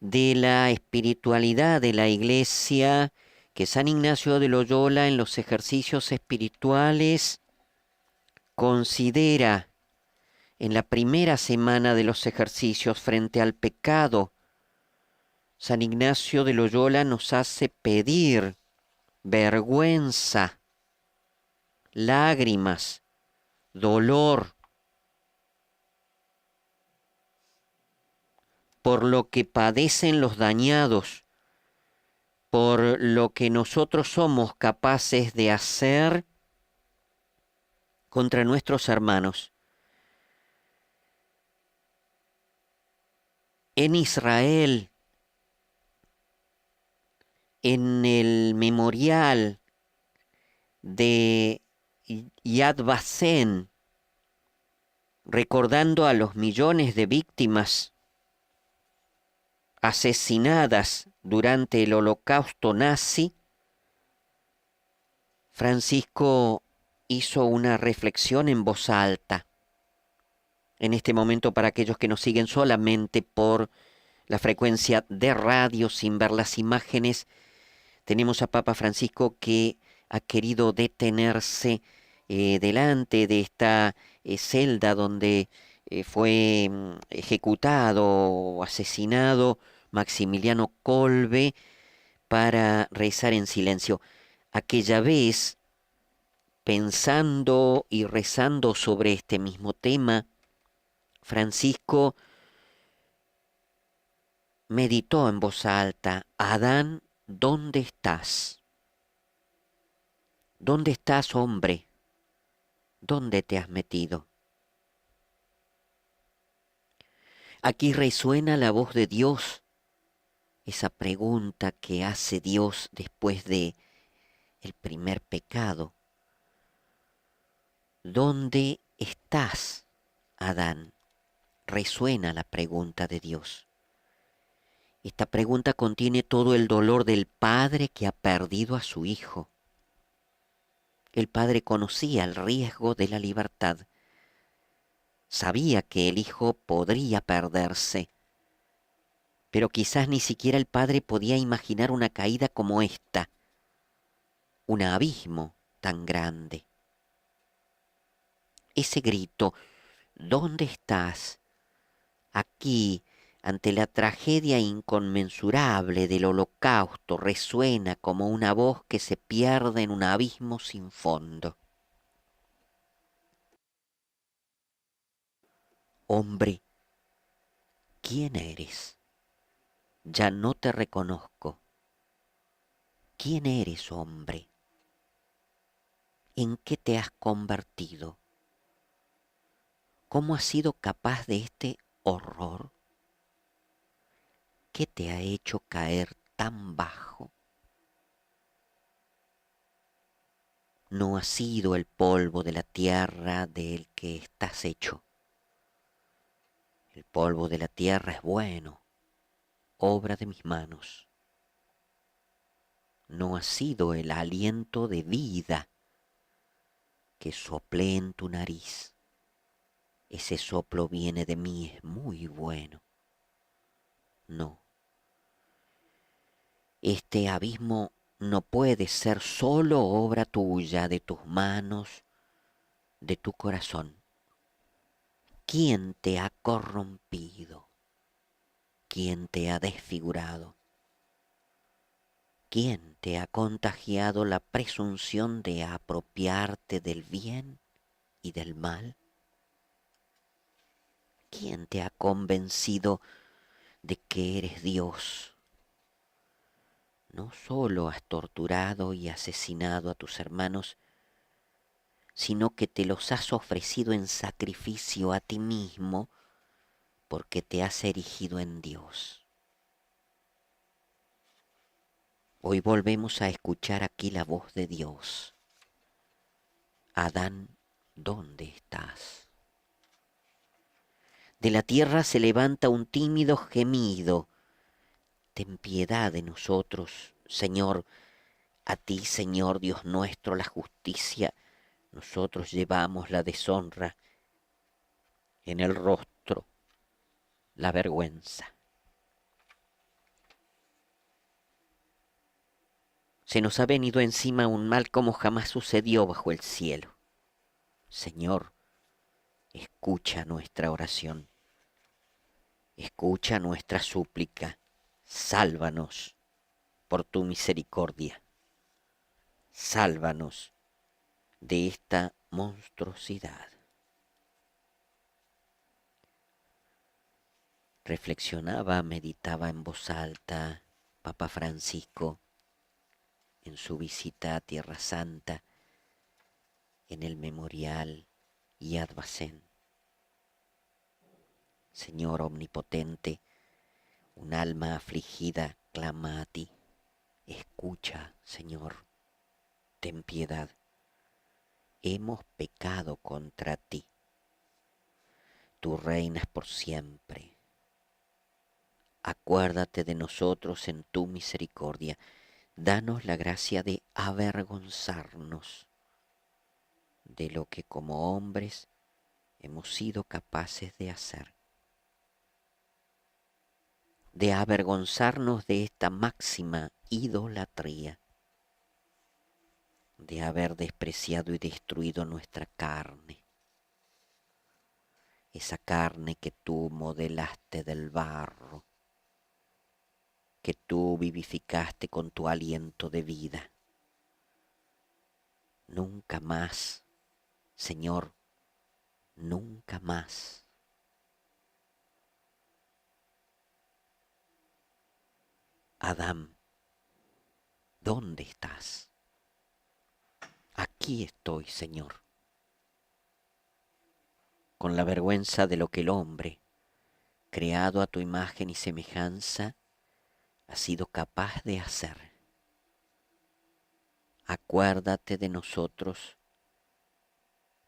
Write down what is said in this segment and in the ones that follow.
de la espiritualidad de la Iglesia que San Ignacio de Loyola en los ejercicios espirituales considera en la primera semana de los ejercicios frente al pecado. San Ignacio de Loyola nos hace pedir vergüenza, lágrimas, dolor, por lo que padecen los dañados, por lo que nosotros somos capaces de hacer contra nuestros hermanos. En Israel, en el memorial de Yad Vashem, recordando a los millones de víctimas asesinadas durante el Holocausto nazi, Francisco hizo una reflexión en voz alta. En este momento, para aquellos que nos siguen solamente por la frecuencia de radio sin ver las imágenes, tenemos a Papa Francisco que ha querido detenerse delante de esta celda donde fue ejecutado o asesinado Maximiliano Kolbe para rezar en silencio. Aquella vez, pensando y rezando sobre este mismo tema, Francisco meditó en voz alta: Adán, ¿dónde estás? ¿Dónde estás, hombre? ¿Dónde te has metido? Aquí resuena la voz de Dios, esa pregunta que hace Dios después de el primer pecado. ¿Dónde estás, Adán? Resuena la pregunta de Dios. Esta pregunta contiene todo el dolor del padre que ha perdido a su hijo. El padre conocía el riesgo de la libertad. Sabía que el hijo podría perderse, pero quizás ni siquiera el padre podía imaginar una caída como esta, un abismo tan grande. Ese grito, ¿dónde estás? Aquí, ante la tragedia inconmensurable del Holocausto, resuena como una voz que se pierde en un abismo sin fondo. Hombre, ¿quién eres? Ya no te reconozco. ¿Quién eres, hombre? ¿En qué te has convertido? ¿Cómo has sido capaz de este horror? ¿Qué te ha hecho caer tan bajo? No ha sido el polvo de la tierra del que estás hecho. El polvo de la tierra es bueno, obra de mis manos. No ha sido el aliento de vida que soplé en tu nariz. Ese soplo viene de mí, es muy bueno. No. Este abismo no puede ser solo obra tuya, de tus manos, de tu corazón. ¿Quién te ha corrompido? ¿Quién te ha desfigurado? ¿Quién te ha contagiado la presunción de apropiarte del bien y del mal? ¿Quién te ha convencido de que eres Dios? No solo has torturado y asesinado a tus hermanos, sino que te los has ofrecido en sacrificio a ti mismo porque te has erigido en Dios. Hoy volvemos a escuchar aquí la voz de Dios. Adán, ¿dónde estás? De la tierra se levanta un tímido gemido. Ten piedad de nosotros, Señor. A ti, Señor Dios nuestro, la justicia. Nosotros llevamos la deshonra, en el rostro la vergüenza. Se nos ha venido encima un mal como jamás sucedió bajo el cielo. Señor, escucha nuestra oración, escucha nuestra súplica, sálvanos por tu misericordia, sálvanos de esta monstruosidad. Reflexionaba, meditaba en voz alta Papa Francisco en su visita a Tierra Santa, en el memorial Yad Vashem. Señor omnipotente, un alma afligida clama a ti. Escucha, Señor, ten piedad. Hemos pecado contra ti. Tú reinas por siempre. Acuérdate de nosotros en tu misericordia. Danos la gracia de avergonzarnos de lo que como hombres hemos sido capaces de hacer. De avergonzarnos de esta máxima idolatría, de haber despreciado y destruido nuestra carne, esa carne que tú modelaste del barro, que tú vivificaste con tu aliento de vida. Nunca más, Señor, nunca más. Adán, ¿dónde estás? Aquí estoy, Señor, con la vergüenza de lo que el hombre, creado a tu imagen y semejanza, ha sido capaz de hacer. Acuérdate de nosotros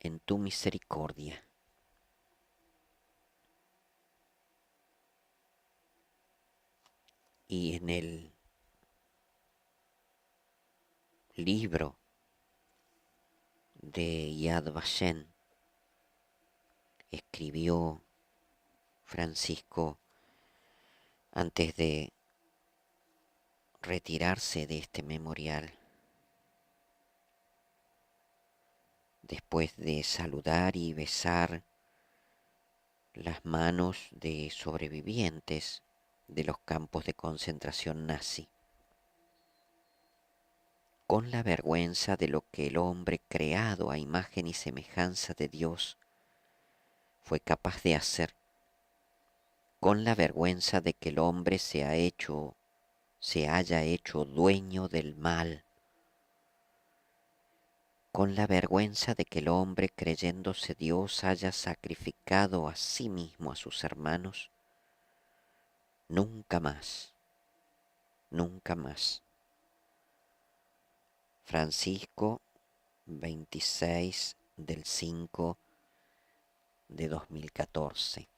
en tu misericordia. Y en el libro de Yad Vashem escribió Francisco antes de retirarse de este memorial, después de saludar y besar las manos de sobrevivientes de los campos de concentración nazi, con la vergüenza de lo que el hombre creado a imagen y semejanza de Dios fue capaz de hacer, con la vergüenza de que el hombre se haya hecho dueño del mal, con la vergüenza de que el hombre, creyéndose Dios, haya sacrificado a sí mismo a sus hermanos. Nunca más, nunca más. Francisco, 26 del 5 de 2014.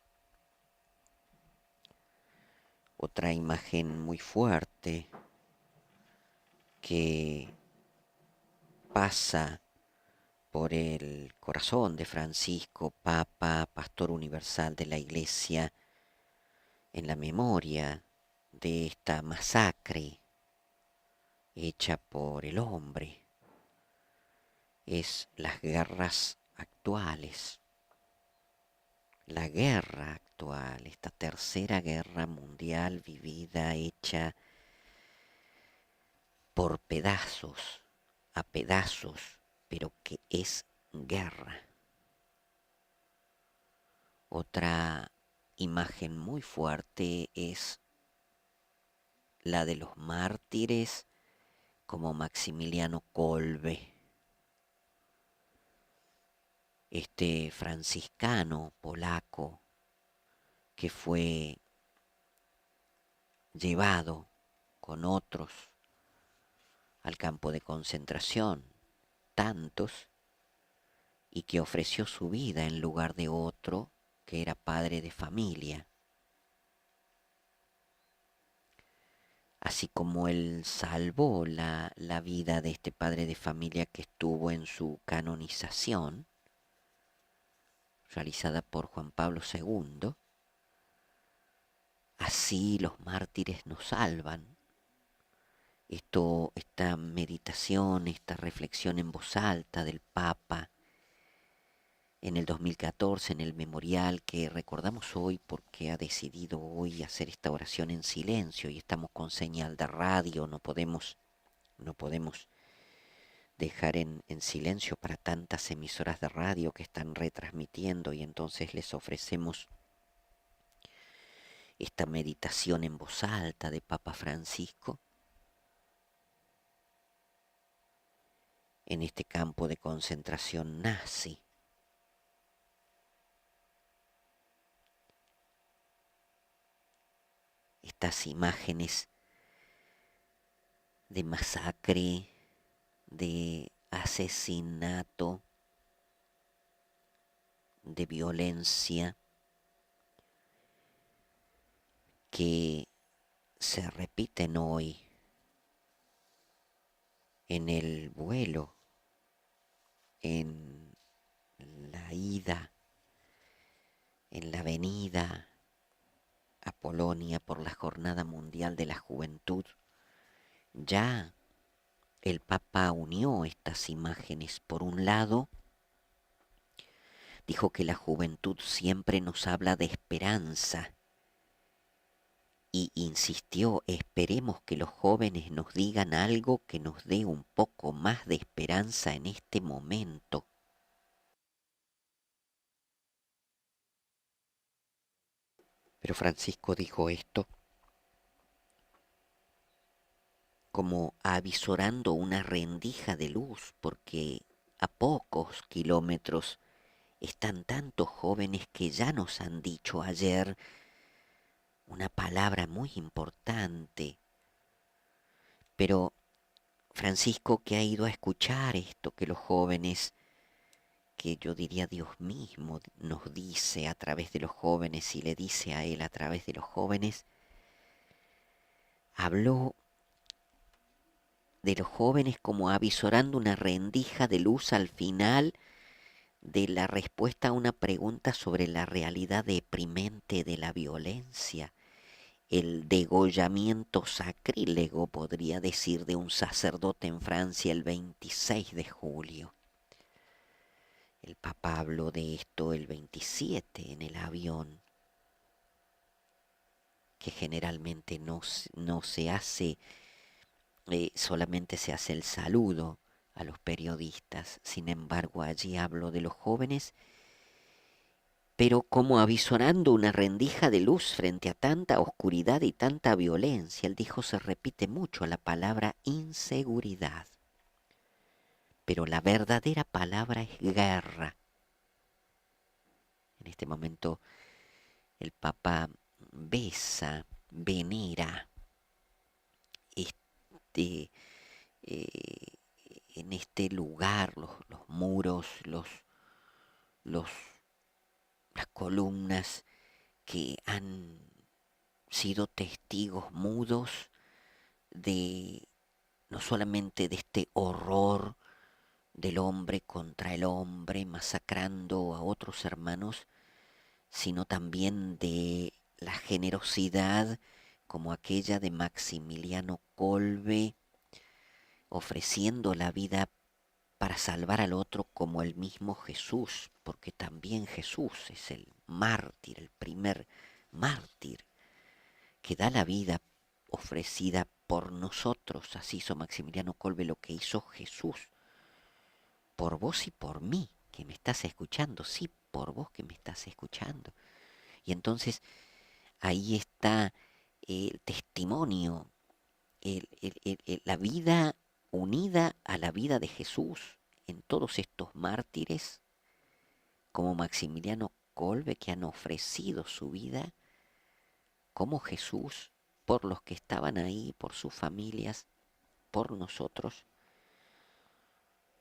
Otra imagen muy fuerte que pasa por el corazón de Francisco, Papa, Pastor Universal de la Iglesia, en la memoria de esta masacre hecha por el hombre, es las guerras actuales. La guerra actual, esta tercera guerra mundial vivida, hecha por pedazos, a pedazos, pero que es guerra. Otra imagen muy fuerte es la de los mártires como Maximiliano Kolbe, este franciscano polaco que fue llevado con otros al campo de concentración, tantos, y que ofreció su vida en lugar de otro que era padre de familia. Así como él salvó la vida de este padre de familia que estuvo en su canonización, realizada por Juan Pablo II, así los mártires nos salvan esta meditación, esta reflexión en voz alta del Papa en el 2014, en el memorial que recordamos hoy porque ha decidido hoy hacer esta oración en silencio y estamos con señal de radio, no podemos dejar en silencio para tantas emisoras de radio que están retransmitiendo, y entonces les ofrecemos esta meditación en voz alta de Papa Francisco en este campo de concentración nazi. Estas imágenes de masacre, de asesinato, de violencia que se repiten hoy en el vuelo, en la ida, en la venida a Polonia por la Jornada Mundial de la Juventud. Ya el Papa unió estas imágenes. Por un lado, dijo que la juventud siempre nos habla de esperanza y insistió, esperemos que los jóvenes nos digan algo que nos dé un poco más de esperanza en este momento. Pero Francisco dijo esto como avisorando una rendija de luz, porque a pocos kilómetros están tantos jóvenes que ya nos han dicho ayer una palabra muy importante. Pero Francisco, que ha ido a escuchar esto que los jóvenes, que yo diría Dios mismo nos dice a través de los jóvenes y le dice a él a través de los jóvenes, habló de los jóvenes como avisorando una rendija de luz al final de la respuesta a una pregunta sobre la realidad deprimente de la violencia, el degollamiento sacrílego, podría decir, de un sacerdote en Francia el 26 de julio. El Papa habló de esto el 27 en el avión, que generalmente no se hace, solamente se hace el saludo a los periodistas. Sin embargo, allí habló de los jóvenes, pero como avisorando una rendija de luz frente a tanta oscuridad y tanta violencia. Él dijo, se repite mucho la palabra inseguridad, pero la verdadera palabra es guerra. En este momento el Papa besa, venera este, eh, en este lugar los muros, los, las columnas que han sido testigos mudos de no solamente de este horror del hombre contra el hombre, masacrando a otros hermanos, sino también de la generosidad como aquella de Maximiliano Kolbe, ofreciendo la vida para salvar al otro como el mismo Jesús, porque también Jesús es el mártir, el primer mártir, que da la vida ofrecida por nosotros. Así hizo Maximiliano Kolbe lo que hizo Jesús, por vos y por mí, que me estás escuchando, sí, por vos que me estás escuchando. Y entonces ahí está el testimonio, la vida unida a la vida de Jesús en todos estos mártires, como Maximiliano Kolbe, que han ofrecido su vida como Jesús por los que estaban ahí, por sus familias, por nosotros.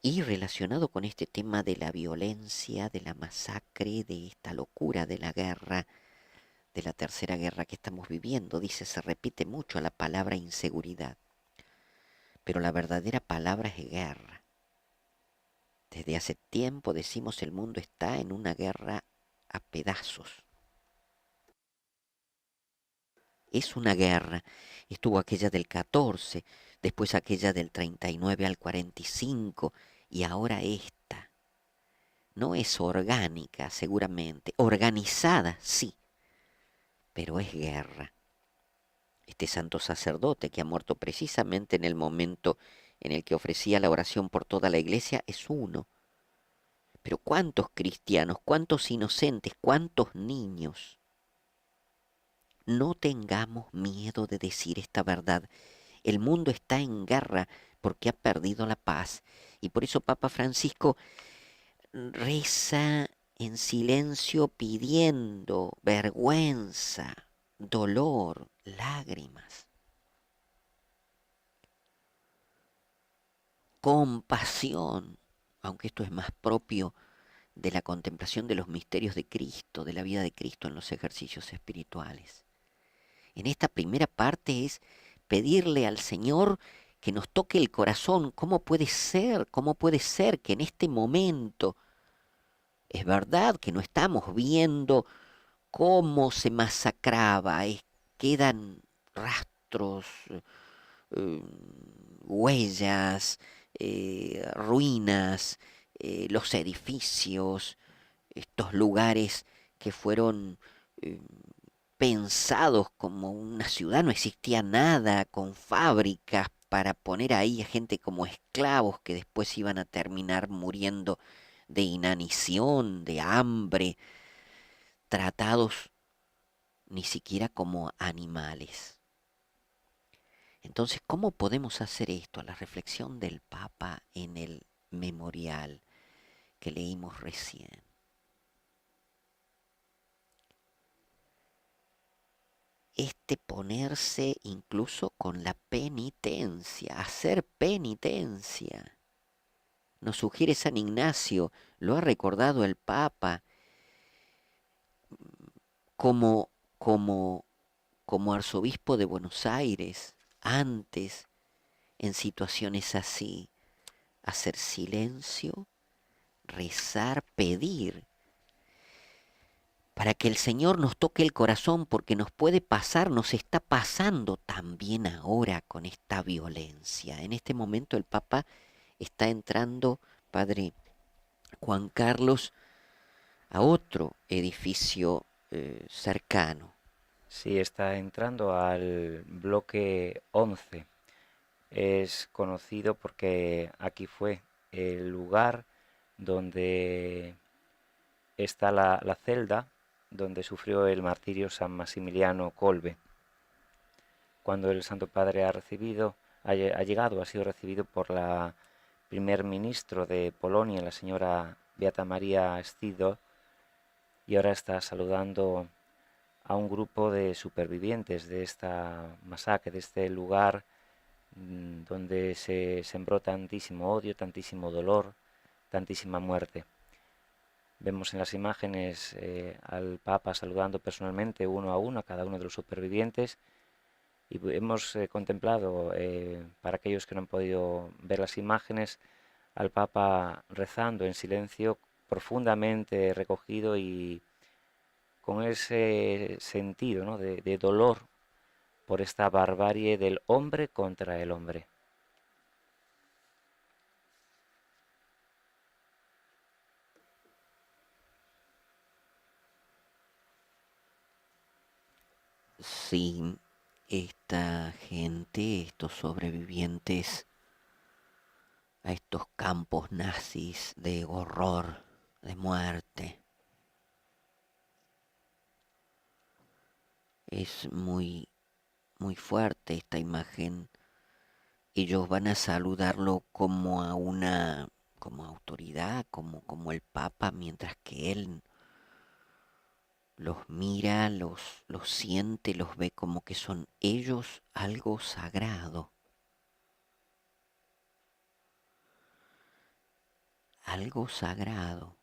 Y relacionado con este tema de la violencia, de la masacre, de esta locura de la guerra, de la tercera guerra que estamos viviendo, dice, se repite mucho la palabra inseguridad, pero la verdadera palabra es guerra. Desde hace tiempo decimos el mundo está en una guerra a pedazos. Es una guerra. Estuvo aquella del 14, después aquella del 39 al 45 y ahora esta. No es orgánica, seguramente, organizada, sí, pero es guerra. Este santo sacerdote que ha muerto precisamente en el momento en el que ofrecía la oración por toda la iglesia es uno. Pero ¿cuántos cristianos, cuántos inocentes, cuántos niños? No tengamos miedo de decir esta verdad. El mundo está en guerra porque ha perdido la paz. Y por eso Papa Francisco reza en silencio pidiendo vergüenza, dolor, lágrimas, compasión, aunque esto es más propio de la contemplación de los misterios de Cristo, de la vida de Cristo en los ejercicios espirituales. En esta primera parte es pedirle al Señor que nos toque el corazón. ¿Cómo puede ser? ¿Cómo puede ser que en este momento, es verdad que no estamos viendo cómo se masacraba, quedan rastros, eh, huellas, ruinas, los edificios, estos lugares que fueron pensados como una ciudad, no existía nada, con fábricas para poner ahí a gente como esclavos que después iban a terminar muriendo de inanición, de hambre, tratados ni siquiera como animales. Entonces, ¿cómo podemos hacer esto? A la reflexión del Papa en el memorial que leímos recién. Ponerse incluso con la penitencia, hacer penitencia. Nos sugiere San Ignacio, lo ha recordado el Papa, como, como, como arzobispo de Buenos Aires, antes, en situaciones así, hacer silencio, rezar, pedir, para que el Señor nos toque el corazón, porque nos puede pasar, nos está pasando también ahora con esta violencia. En este momento el Papa está entrando, Padre Juan Carlos, a otro edificio cercano. Sí, está entrando al bloque 11. Es conocido porque aquí fue el lugar donde está la celda donde sufrió el martirio San Maximiliano Kolbe. Cuando el Santo Padre ha llegado, ha sido recibido por la primer ministro de Polonia, la señora Beata María Szydło, y ahora está saludando a un grupo de supervivientes de esta masacre, de este lugar donde se sembró tantísimo odio, tantísimo dolor, tantísima muerte. Vemos en las imágenes al Papa saludando personalmente uno a uno a cada uno de los supervivientes, y hemos contemplado, para aquellos que no han podido ver las imágenes, al Papa rezando en silencio, profundamente recogido y con ese sentido, ¿no?, de dolor por esta barbarie del hombre contra el hombre. Sí, esta gente, estos sobrevivientes a estos campos nazis de horror, de muerte, es muy, muy fuerte esta imagen. Ellos van a saludarlo como a una, como autoridad, como el Papa, mientras que él los mira, los siente, los ve como que son ellos algo sagrado. Algo sagrado.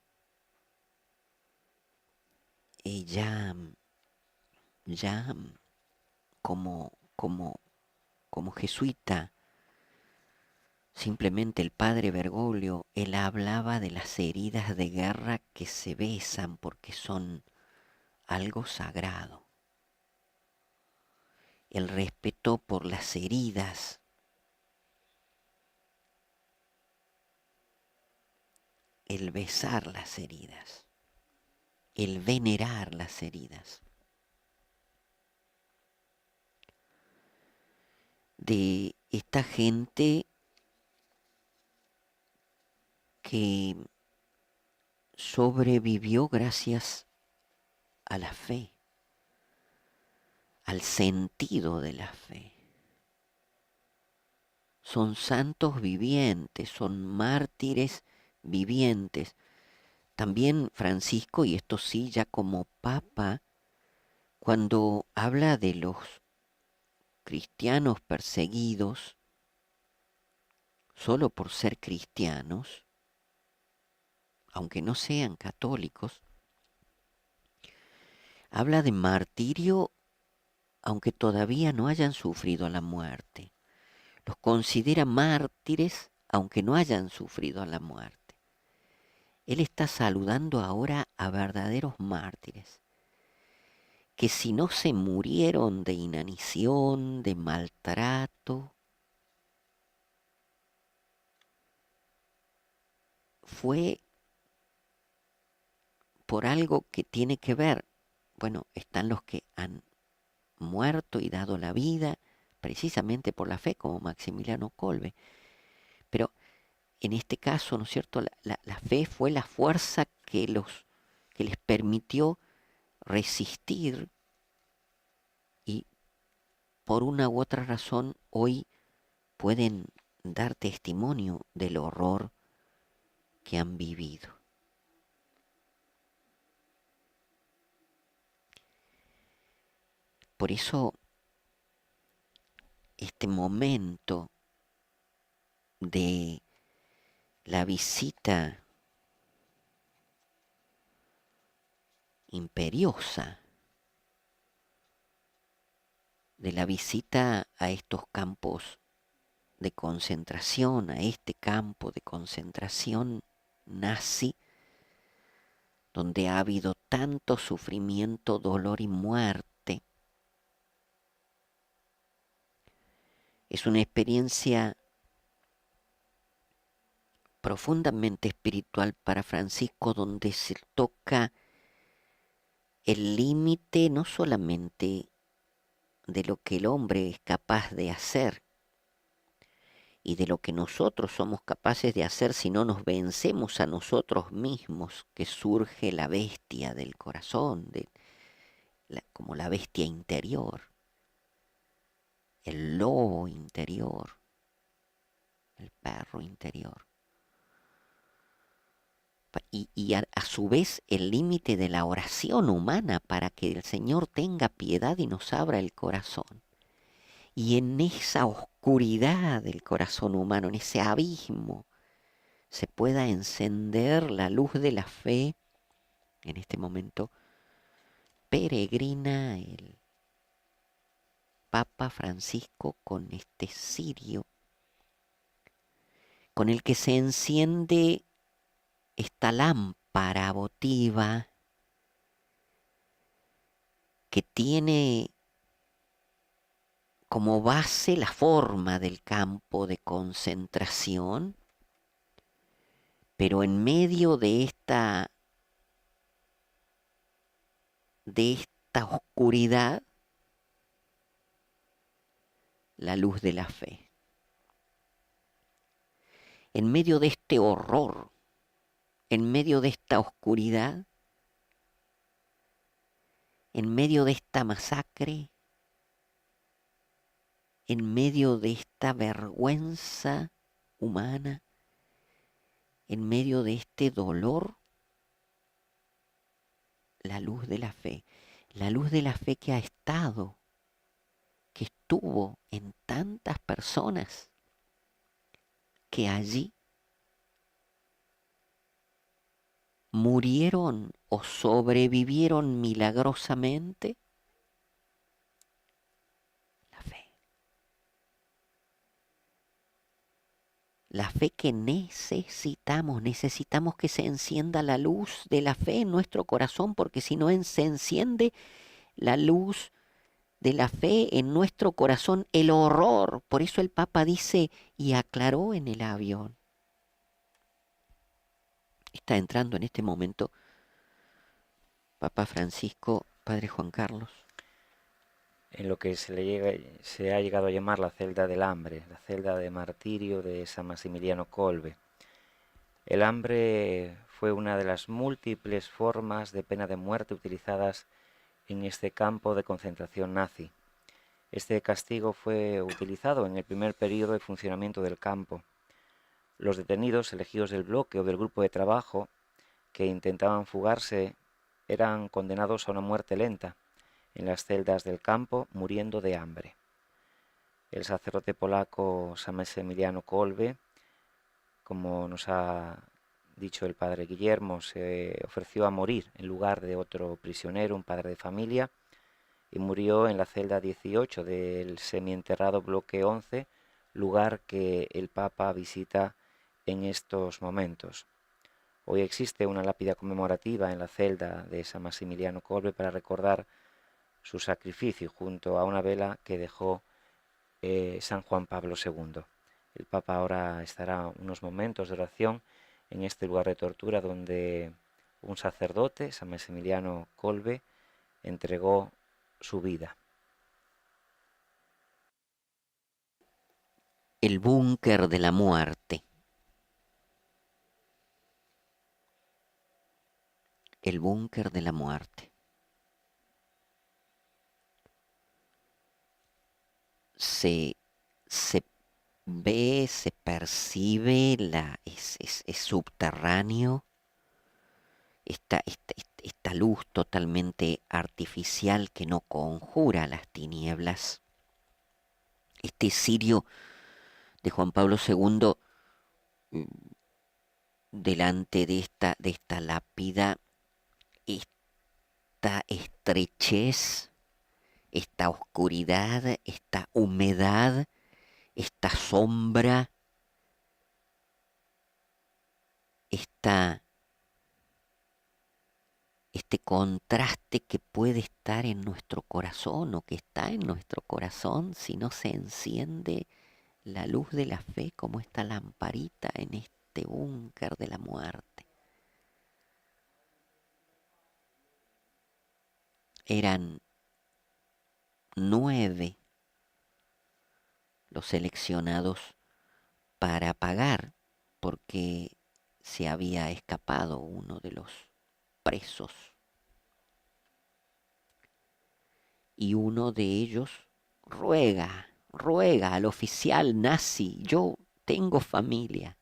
Y ya como jesuita, simplemente el padre Bergoglio, él hablaba de las heridas de guerra que se besan porque son algo sagrado. El respeto por las heridas el besar las heridas, el venerar las heridas. De esta gente que sobrevivió gracias a la fe, al sentido de la fe. Son santos vivientes, son mártires vivientes. También Francisco, y esto sí ya como papa, cuando habla de los cristianos perseguidos solo por ser cristianos, aunque no sean católicos, habla de martirio aunque todavía no hayan sufrido la muerte. Los considera mártires aunque no hayan sufrido la muerte. Él está saludando ahora a verdaderos mártires, que si no se murieron de inanición, de maltrato, fue por algo que tiene que ver. Bueno, están los que han muerto y dado la vida precisamente por la fe, como Maximiliano Kolbe. Pero en este caso, ¿no es cierto?, la fe fue la fuerza que les permitió resistir y por una u otra razón hoy pueden dar testimonio del horror que han vivido. Por eso, este momento de la visita imperiosa, de la visita a estos campos de concentración, a este campo de concentración nazi, donde ha habido tanto sufrimiento, dolor y muerte, es una experiencia profundamente espiritual para Francisco, donde se toca el límite no solamente de lo que el hombre es capaz de hacer y de lo que nosotros somos capaces de hacer si no nos vencemos a nosotros mismos, que surge la bestia del corazón, como la bestia interior, el lobo interior, el perro interior. Y a su vez el límite de la oración humana para que el Señor tenga piedad y nos abra el corazón. Y en esa oscuridad del corazón humano, en ese abismo, se pueda encender la luz de la fe. En este momento peregrina el Papa Francisco con este cirio, con el que se enciende esta lámpara votiva que tiene como base la forma del campo de concentración, pero en medio de esta oscuridad, la luz de la fe. En medio de este horror, en medio de esta oscuridad, en medio de esta masacre, en medio de esta vergüenza humana, en medio de este dolor, la luz de la fe que ha estado, que estuvo en tantas personas que allí murieron o sobrevivieron milagrosamente. La fe que necesitamos que se encienda la luz de la fe en nuestro corazón, porque si no se enciende la luz de la fe en nuestro corazón, el horror. Por eso el Papa dice y aclaró en el avión: Está entrando en este momento Papa Francisco, Padre Juan Carlos. En lo que se ha llegado a llamar la celda del hambre, la celda de martirio de San Maximiliano Kolbe. El hambre fue una de las múltiples formas de pena de muerte utilizadas en este campo de concentración nazi. Este castigo fue utilizado en el primer periodo de funcionamiento del campo. Los detenidos elegidos del bloque o del grupo de trabajo que intentaban fugarse eran condenados a una muerte lenta en las celdas del campo, muriendo de hambre. El sacerdote polaco San Maximiliano Kolbe, como nos ha dicho el padre Guillermo, se ofreció a morir en lugar de otro prisionero, un padre de familia, y murió en la celda 18 del semienterrado bloque 11, lugar que el Papa visita en estos momentos. Hoy existe una lápida conmemorativa en la celda de San Maximiliano Kolbe para recordar su sacrificio junto a una vela que dejó San Juan Pablo II. El Papa ahora estará unos momentos de oración en este lugar de tortura donde un sacerdote, San Maximiliano Kolbe, entregó su vida. El búnker de la muerte. El búnker de la muerte. Se ve, se percibe, es subterráneo. Esta luz totalmente artificial que no conjura las tinieblas. Este cirio de Juan Pablo II delante de esta lápida, esta estrechez, esta oscuridad, esta humedad, esta sombra, este contraste que puede estar en nuestro corazón o que está en nuestro corazón si no se enciende la luz de la fe como esta lamparita en este búnker de la muerte. Eran 9 los seleccionados para pagar porque se había escapado uno de los presos. Y uno de ellos ruega al oficial nazi: yo tengo familia.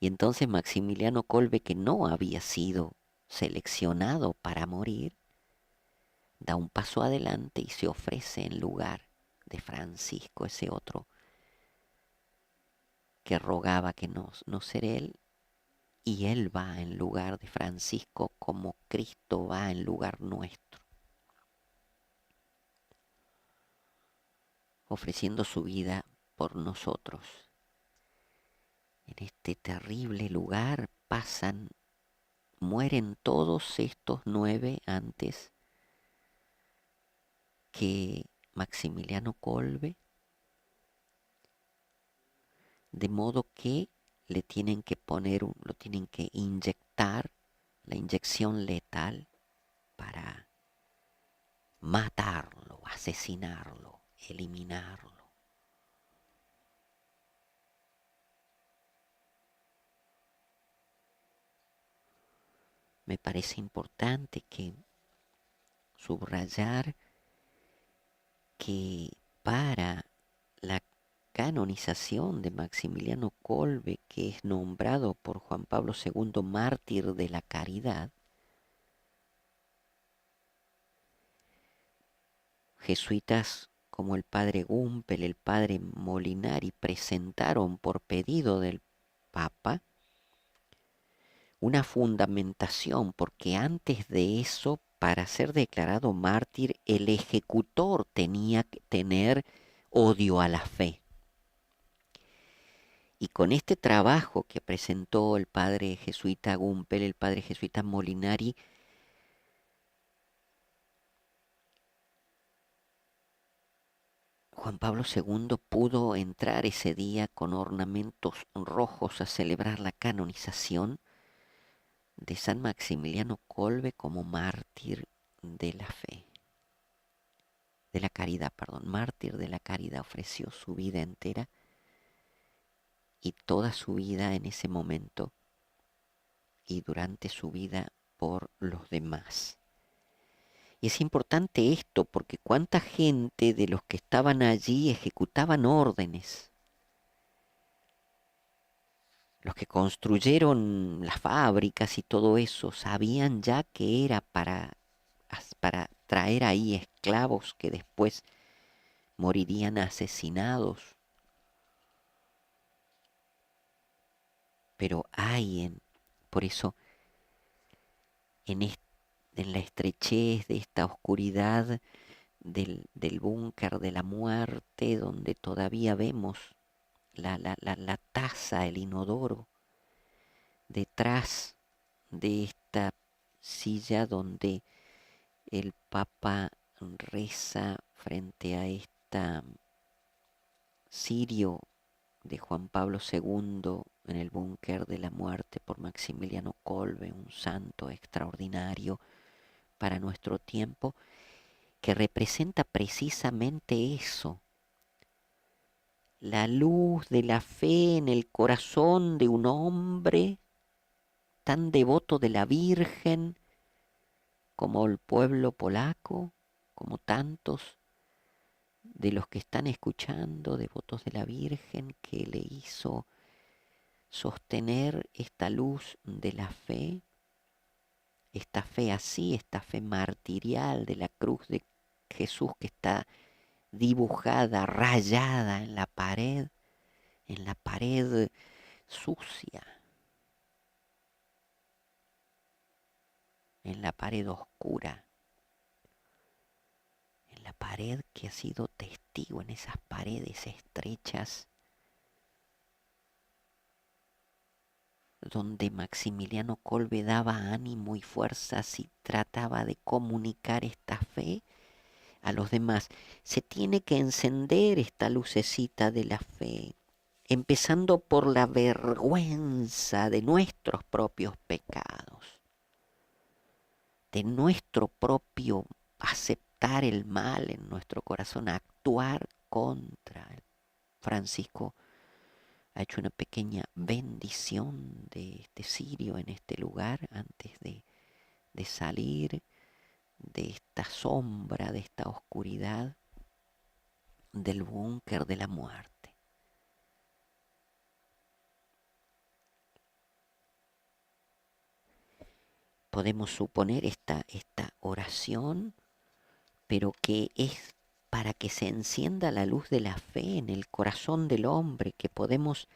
Y entonces Maximiliano Kolbe, que no había sido seleccionado para morir, da un paso adelante y se ofrece en lugar de Francisco, ese otro que rogaba que no ser él, y él va en lugar de Francisco como Cristo va en lugar nuestro, ofreciendo su vida por nosotros. En este terrible lugar mueren todos estos 9 antes que Maximiliano Kolbe, de modo que le tienen que lo tienen que inyectar, la inyección letal, para matarlo, asesinarlo, eliminarlo. Me parece importante que subrayar que para la canonización de Maximiliano Kolbe, que es nombrado por Juan Pablo II mártir de la caridad, jesuitas como el padre Gumpel, el padre Molinari, presentaron por pedido del Papa una fundamentación, porque antes de eso, para ser declarado mártir, el ejecutor tenía que tener odio a la fe. Y con este trabajo que presentó el padre jesuita Gumpel, el padre jesuita Molinari, Juan Pablo II pudo entrar ese día con ornamentos rojos a celebrar la canonización de San Maximiliano Kolbe como mártir de la fe, de la caridad, perdón, mártir de la caridad. Ofreció su vida entera y toda su vida en ese momento y durante su vida por los demás. Y es importante esto porque cuánta gente de los que estaban allí ejecutaban órdenes. Los que construyeron las fábricas y todo eso sabían ya que era para traer ahí esclavos que después morirían asesinados. Pero por eso, en la estrechez de esta oscuridad del búnker de la muerte, donde todavía vemos la taza, el inodoro, detrás de esta silla donde el Papa reza frente a esta cirio de Juan Pablo II en el búnker de la muerte por Maximiliano Kolbe, un santo extraordinario para nuestro tiempo, que representa precisamente eso, la luz de la fe en el corazón de un hombre tan devoto de la Virgen como el pueblo polaco, como tantos de los que están escuchando, devotos de la Virgen, que le hizo sostener esta luz de la fe, esta fe así, esta fe martirial de la cruz de Jesús que está dibujada, rayada en la pared sucia, en la pared oscura, en la pared que ha sido testigo, en esas paredes estrechas donde Maximiliano Kolbe daba ánimo y fuerzas y trataba de comunicar esta fe a los demás. Se tiene que encender esta lucecita de la fe, empezando por la vergüenza de nuestros propios pecados, de nuestro propio aceptar el mal en nuestro corazón, actuar contra. Francisco ha hecho una pequeña bendición de este cirio en este lugar antes de salir de esta sombra, de esta oscuridad del búnker de la muerte. Podemos suponer esta oración, pero que es para que se encienda la luz de la fe en el corazón del hombre, que podemos,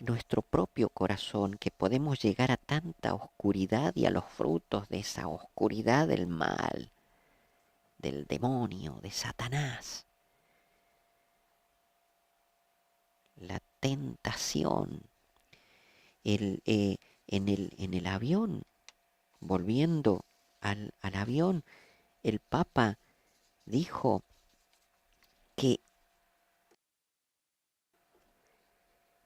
nuestro propio corazón, que podemos llegar a tanta oscuridad y a los frutos de esa oscuridad del mal, del demonio, de Satanás. La tentación, en el avión, volviendo al avión, el Papa dijo que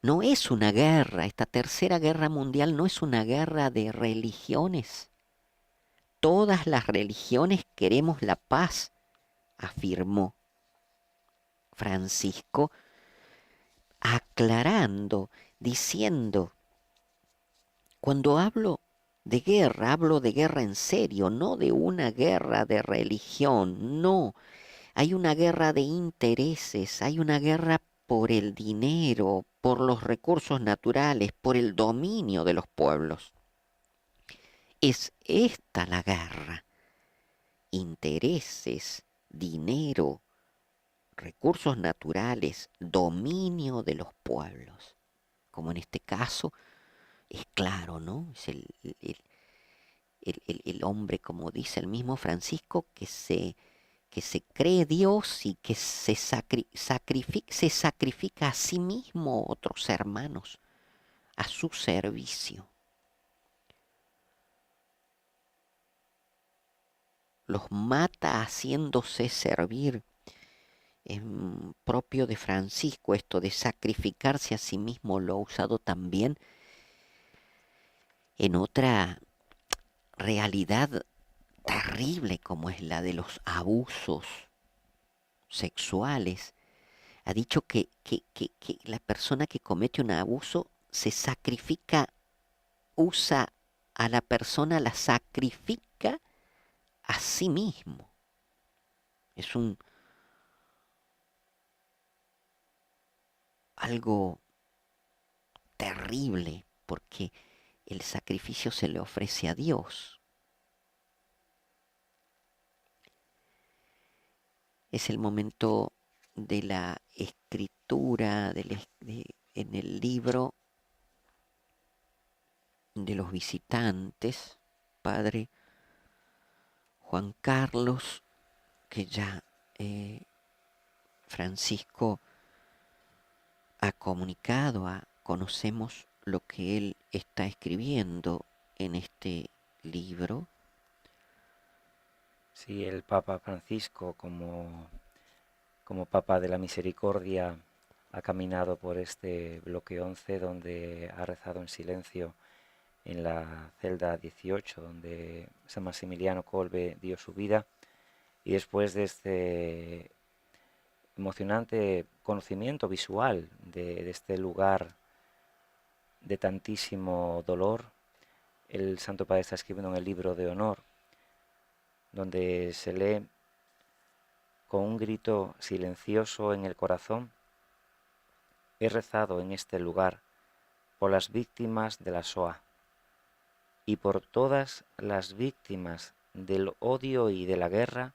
no es una guerra, esta tercera guerra mundial no es una guerra de religiones. Todas las religiones queremos la paz, afirmó Francisco, aclarando, diciendo, cuando hablo de guerra en serio, no de una guerra de religión, no. Hay una guerra de intereses, hay una guerra por el dinero, por los recursos naturales, por el dominio de los pueblos. Es esta la guerra. Intereses, dinero, recursos naturales, dominio de los pueblos. Como en este caso, es claro, ¿no? Es el hombre, como dice el mismo Francisco, que se cree Dios y que se sacrifica a sí mismo, otros hermanos, a su servicio. Los mata haciéndose servir. Es propio de Francisco esto de sacrificarse a sí mismo. Lo ha usado también en otra realidad terrible como es la de los abusos sexuales. Ha dicho que la persona que comete un abuso se sacrifica, usa a la persona, la sacrifica a sí mismo. Es algo terrible porque el sacrificio se le ofrece a Dios. Es el momento de la escritura en el libro de los visitantes, Padre Juan Carlos, que ya Francisco ha comunicado, conocemos lo que él está escribiendo en este libro. Sí, el Papa Francisco, como Papa de la Misericordia, ha caminado por este bloque 11, donde ha rezado en silencio en la celda 18, donde San Maximiliano Kolbe dio su vida, y después de este emocionante conocimiento visual de este lugar de tantísimo dolor, el Santo Padre está escribiendo en el libro de honor, donde se lee: con un grito silencioso en el corazón, he rezado en este lugar por las víctimas de la Shoah y por todas las víctimas del odio y de la guerra,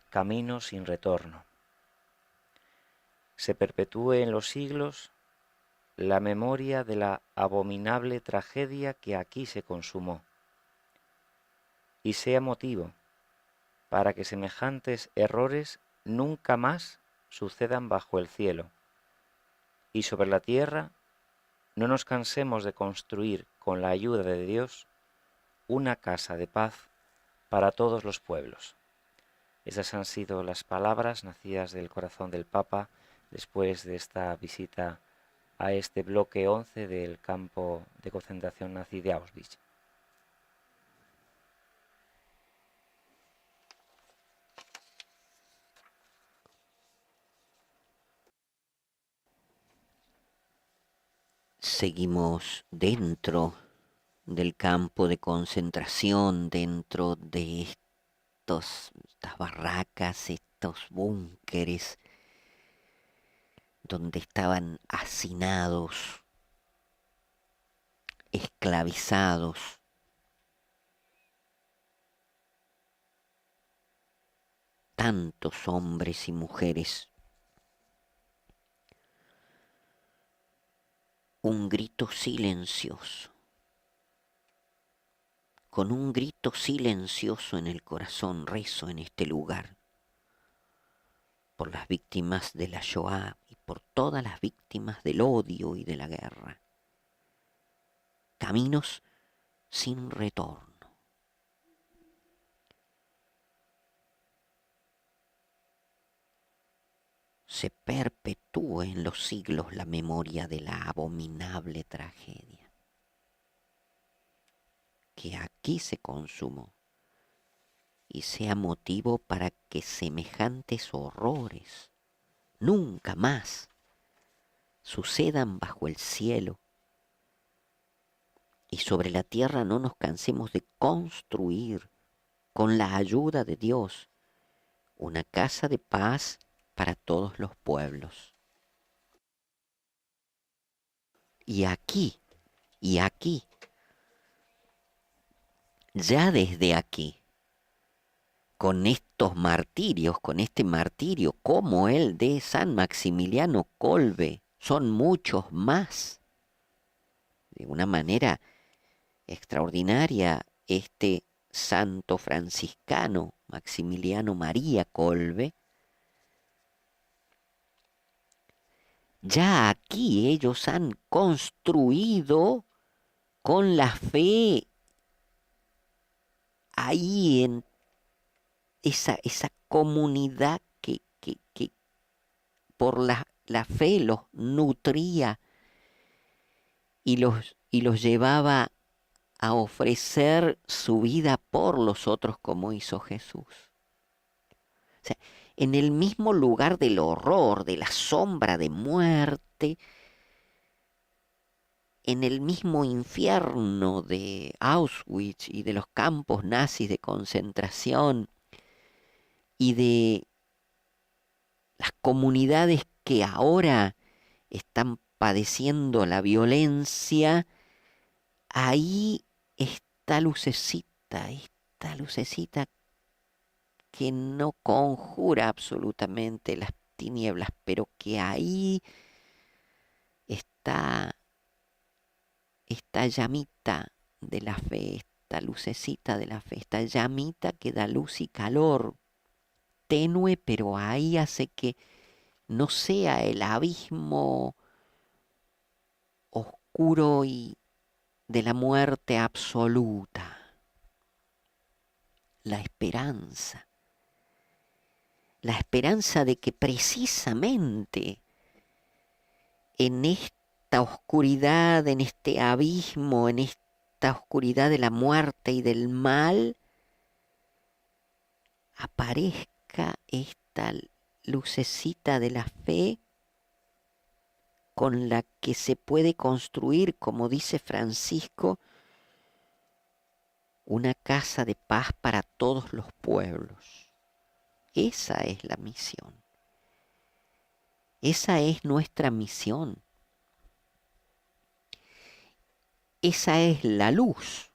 camino sin retorno. Se perpetúe en los siglos la memoria de la abominable tragedia que aquí se consumó, y sea motivo para que semejantes errores nunca más sucedan bajo el cielo, y sobre la tierra no nos cansemos de construir con la ayuda de Dios una casa de paz para todos los pueblos. Esas han sido las palabras nacidas del corazón del Papa después de esta visita a este bloque 11 del campo de concentración nazi de Auschwitz. Seguimos dentro del campo de concentración, dentro de estas barracas, estos búnkeres, donde estaban hacinados, esclavizados, tantos hombres y mujeres. Un grito silencioso, con un grito silencioso en el corazón rezo en este lugar por las víctimas de la Shoah y por todas las víctimas del odio y de la guerra. Caminos sin retorno. Se perpetúe en los siglos la memoria de la abominable tragedia que aquí se consumó y sea motivo para que semejantes horrores nunca más sucedan bajo el cielo, y sobre la tierra no nos cansemos de construir con la ayuda de Dios una casa de paz para todos los pueblos. Y aquí, ya desde aquí, con estos martirios, con este martirio como el de San Maximiliano Kolbe, son muchos más. De una manera extraordinaria, este santo franciscano, Maximiliano María Kolbe, ya aquí ellos han construido con la fe ahí en esa comunidad que por la fe los nutría y los llevaba a ofrecer su vida por los otros como hizo Jesús. O sea, en el mismo lugar del horror, de la sombra de muerte, en el mismo infierno de Auschwitz y de los campos nazis de concentración y de las comunidades que ahora están padeciendo la violencia, ahí esta lucecita que no conjura absolutamente las tinieblas, pero que ahí está esta llamita de la fe, esta lucecita de la fe, esta llamita que da luz y calor, tenue, pero ahí hace que no sea el abismo oscuro y de la muerte absoluta. La esperanza de que precisamente en esta oscuridad, en este abismo, en esta oscuridad de la muerte y del mal, aparezca esta lucecita de la fe con la que se puede construir, como dice Francisco, una casa de paz para todos los pueblos. Esa es la misión. Esa es nuestra misión. Esa es la luz.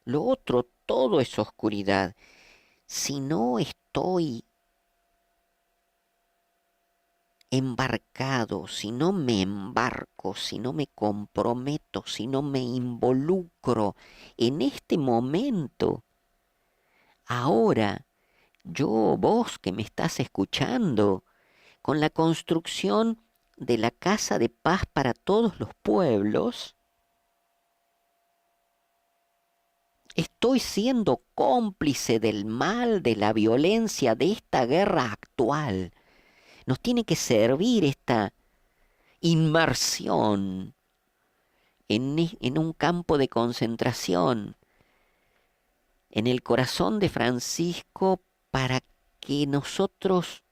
Lo otro, todo es oscuridad. Si no estoy embarcado, si no me embarco, si no me comprometo, si no me involucro en este momento, ahora, vos que me estás escuchando, con la construcción de la casa de paz para todos los pueblos, estoy siendo cómplice del mal, de la violencia, de esta guerra actual. Nos tiene que servir esta inmersión en un campo de concentración, en el corazón de Francisco, para que nosotros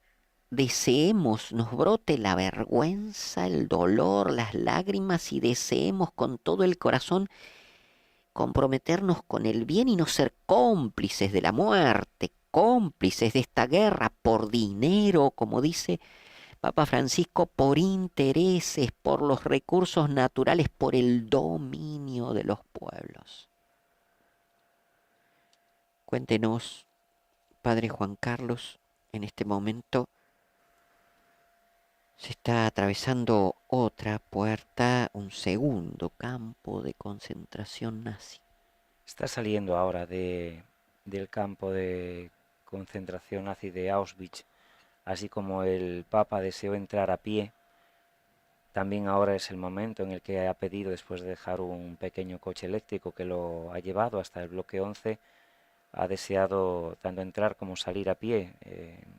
deseemos, nos brote la vergüenza, el dolor, las lágrimas y deseemos con todo el corazón comprometernos con el bien y no ser cómplices de la muerte, cómplices de esta guerra por dinero, como dice Papa Francisco, por intereses, por los recursos naturales, por el dominio de los pueblos. Cuéntenos, Padre Juan Carlos, en este momento se está atravesando otra puerta, un segundo campo de concentración nazi. Está saliendo ahora del campo de concentración nazi de Auschwitz, así como el Papa deseó entrar a pie. También ahora es el momento en el que ha pedido, después de dejar un pequeño coche eléctrico que lo ha llevado hasta el bloque 11, ha deseado tanto entrar como salir a pie,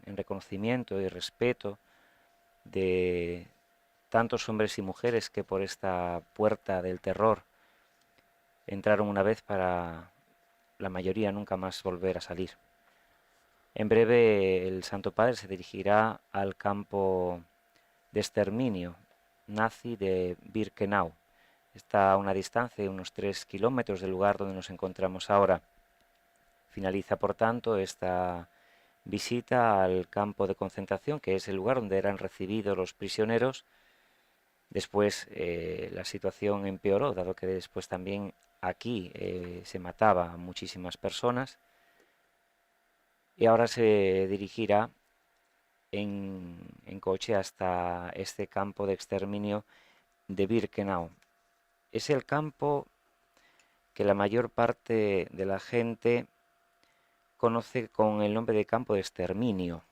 en reconocimiento y respeto de tantos hombres y mujeres que por esta puerta del terror entraron una vez para la mayoría nunca más volver a salir. En breve el Santo Padre se dirigirá al campo de exterminio nazi de Birkenau. Está a una distancia de unos 3 kilómetros del lugar donde nos encontramos ahora. Finaliza, por tanto, esta visita al campo de concentración, que es el lugar donde eran recibidos los prisioneros. Después la situación empeoró, dado que después también aquí se mataba a muchísimas personas. Y ahora se dirigirá en coche hasta este campo de exterminio de Birkenau. Es el campo que la mayor parte de la gente conoce con el nombre de campo de exterminio.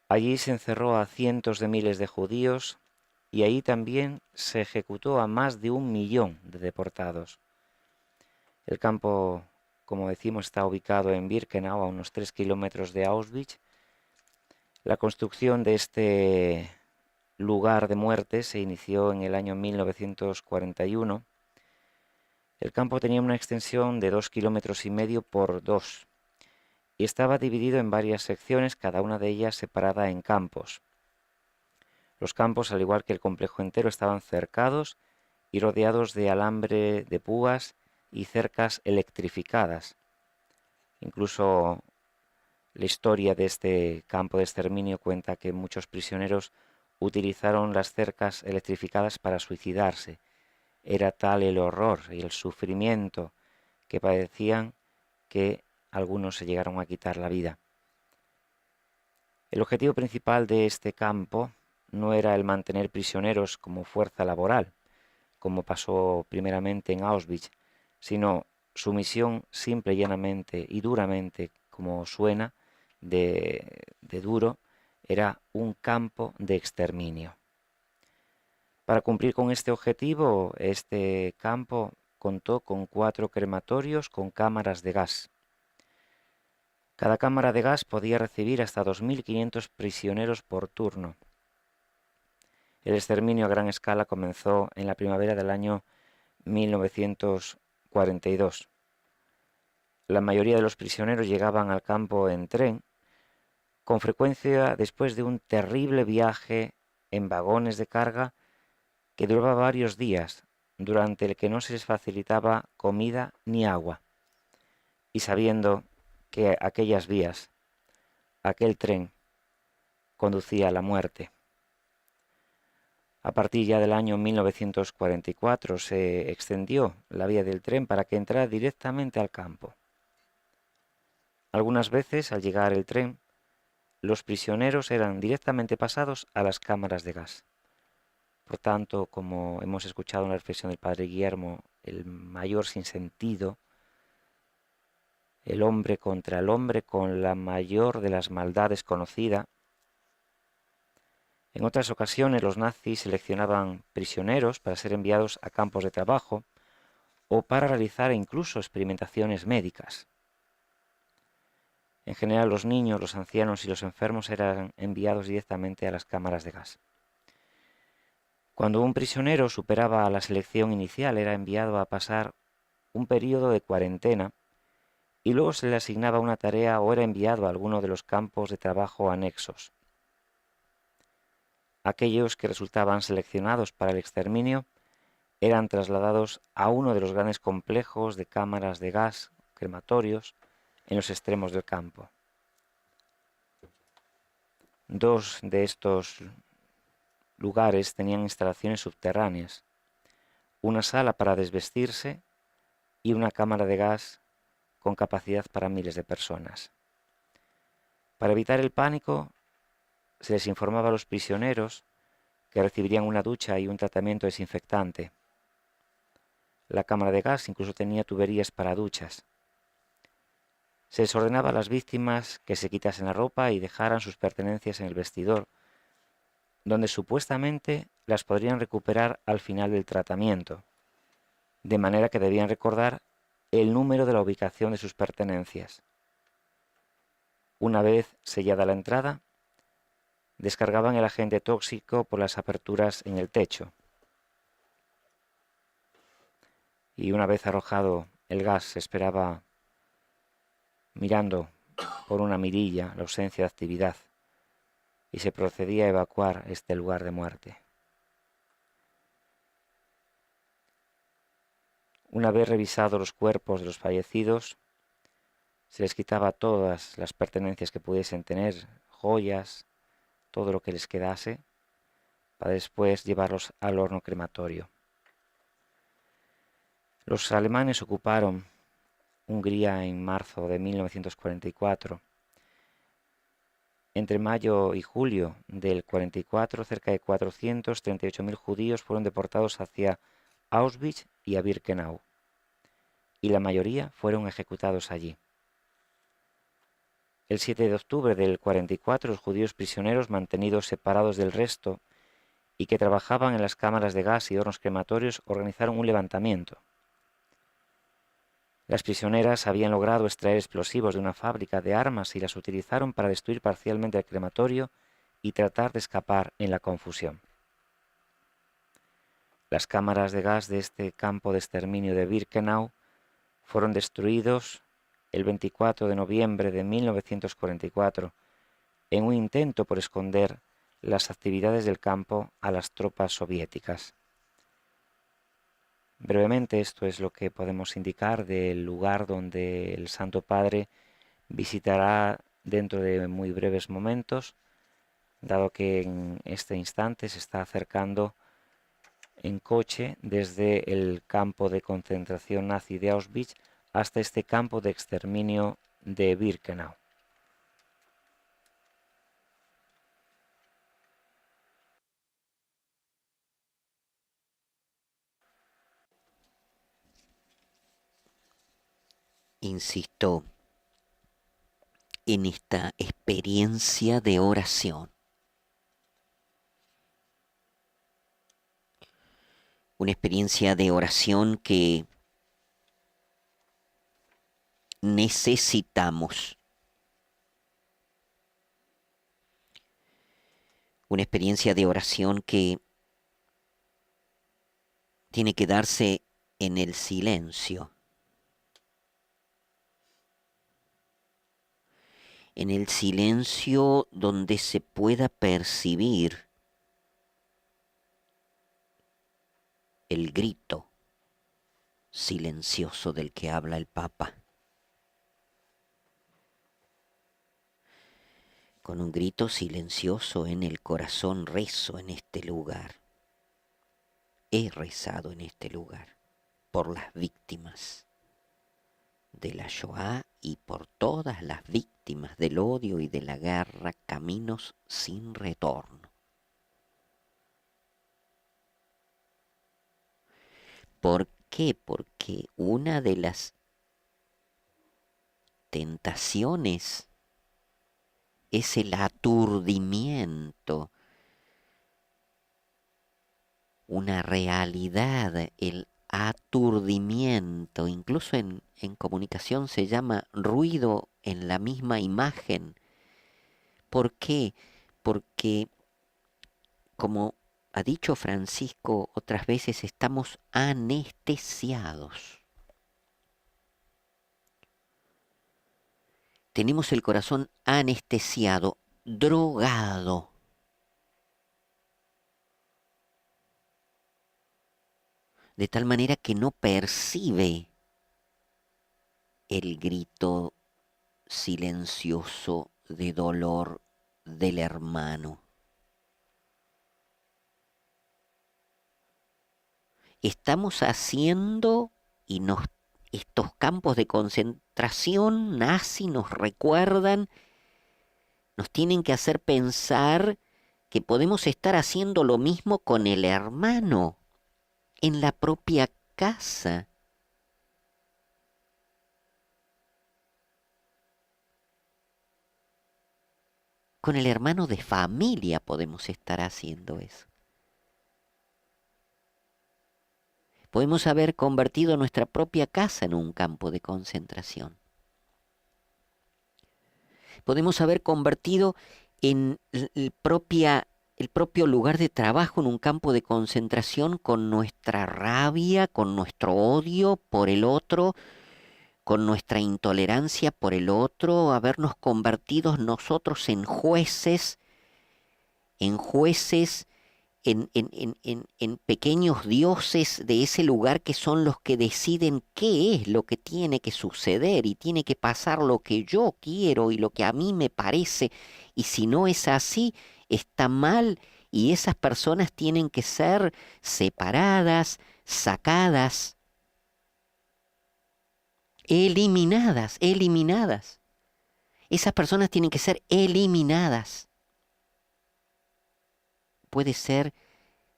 Allí se encerró a cientos de miles de judíos y ahí también se ejecutó a más de 1 millón de deportados. El campo, como decimos, está ubicado en Birkenau, a unos 3 kilómetros de Auschwitz. La construcción de este lugar de muerte se inició en el año 1941. El campo tenía una extensión de 2,5 kilómetros por 2 y estaba dividido en varias secciones, cada una de ellas separada en campos. Los campos, al igual que el complejo entero, estaban cercados y rodeados de alambre de púas y cercas electrificadas. Incluso la historia de este campo de exterminio cuenta que muchos prisioneros utilizaron las cercas electrificadas para suicidarse. Era tal el horror y el sufrimiento que padecían que algunos se llegaron a quitar la vida. El objetivo principal de este campo no era el mantener prisioneros como fuerza laboral, como pasó primeramente en Auschwitz, sino su misión simple, llanamente y duramente, como suena, de duro, era un campo de exterminio. Para cumplir con este objetivo, este campo contó con 4 crematorios con cámaras de gas. Cada cámara de gas podía recibir hasta 2.500 prisioneros por turno. El exterminio a gran escala comenzó en la primavera del año 1942. La mayoría de los prisioneros llegaban al campo en tren, con frecuencia después de un terrible viaje en vagones de carga que duraba varios días, durante el que no se les facilitaba comida ni agua, y sabiendo que aquellas vías, aquel tren, conducía a la muerte. A partir ya del año 1944 se extendió la vía del tren para que entrara directamente al campo. Algunas veces, al llegar el tren, los prisioneros eran directamente pasados a las cámaras de gas. Por tanto, como hemos escuchado en la reflexión del padre Guillermo, el mayor sinsentido, el hombre contra el hombre con la mayor de las maldades conocida. En otras ocasiones los nazis seleccionaban prisioneros para ser enviados a campos de trabajo o para realizar incluso experimentaciones médicas. En general los niños, los ancianos y los enfermos eran enviados directamente a las cámaras de gas. Cuando un prisionero superaba la selección inicial era enviado a pasar un periodo de cuarentena y luego se le asignaba una tarea o era enviado a alguno de los campos de trabajo anexos. Aquellos que resultaban seleccionados para el exterminio eran trasladados a uno de los grandes complejos de cámaras de gas, crematorios, en los extremos del campo. 2 de estos lugares tenían instalaciones subterráneas, una sala para desvestirse y una cámara de gas con capacidad para miles de personas. Para evitar el pánico, se les informaba a los prisioneros que recibirían una ducha y un tratamiento desinfectante. La cámara de gas incluso tenía tuberías para duchas. Se les ordenaba a las víctimas que se quitasen la ropa y dejaran sus pertenencias en el vestidor, donde supuestamente las podrían recuperar al final del tratamiento, de manera que debían recordar el número de la ubicación de sus pertenencias. Una vez sellada la entrada, descargaban el agente tóxico por las aperturas en el techo. Y una vez arrojado el gas, se esperaba mirando por una mirilla la ausencia de actividad y se procedía a evacuar este lugar de muerte. Una vez revisados los cuerpos de los fallecidos, se les quitaba todas las pertenencias que pudiesen tener, joyas, todo lo que les quedase, para después llevarlos al horno crematorio. Los alemanes ocuparon Hungría en marzo de 1944. Entre mayo y julio del 44, cerca de 438.000 judíos fueron deportados hacia Auschwitz y a Birkenau, y la mayoría fueron ejecutados allí. El 7 de octubre del 44, los judíos prisioneros mantenidos separados del resto y que trabajaban en las cámaras de gas y hornos crematorios organizaron un levantamiento. Las prisioneras habían logrado extraer explosivos de una fábrica de armas y las utilizaron para destruir parcialmente el crematorio y tratar de escapar en la confusión. Las cámaras de gas de este campo de exterminio de Birkenau fueron destruidos el 24 de noviembre de 1944 en un intento por esconder las actividades del campo a las tropas soviéticas. Brevemente, esto es lo que podemos indicar del lugar donde el Santo Padre visitará dentro de muy breves momentos, dado que en este instante se está acercando en coche desde el campo de concentración nazi de Auschwitz hasta este campo de exterminio de Birkenau. Insisto en esta experiencia de oración. Una experiencia de oración que necesitamos. Una experiencia de oración que tiene que darse en el silencio. En el silencio donde se pueda percibir el grito silencioso del que habla el Papa. Con un grito silencioso en el corazón rezo en este lugar. He rezado en este lugar por las víctimas de la Shoah y por todas las víctimas del odio y de la guerra, caminos sin retorno. ¿Por qué? Porque una de las tentaciones es el aturdimiento, una realidad, el aturdimiento, incluso en comunicación se llama ruido en la misma imagen. ¿Por qué? Porque, como ha dicho Francisco otras veces, estamos anestesiados. Tenemos el corazón anestesiado, drogado. De tal manera que no percibe el grito silencioso de dolor del hermano. Estamos haciendo, y estos campos de concentración nazi nos recuerdan, nos tienen que hacer pensar que podemos estar haciendo lo mismo con el hermano en la propia casa. Con el hermano de familia podemos estar haciendo eso. Podemos haber convertido nuestra propia casa en un campo de concentración. Podemos haber convertido en el propio lugar de trabajo en un campo de concentración con nuestra rabia, con nuestro odio por el otro, con nuestra intolerancia por el otro, habernos convertido nosotros en jueces, en pequeños dioses de ese lugar que son los que deciden qué es lo que tiene que suceder y tiene que pasar lo que yo quiero y lo que a mí me parece, y si no es así, está mal, y esas personas tienen que ser separadas, sacadas, eliminadas. Esas personas tienen que ser eliminadas. Puede ser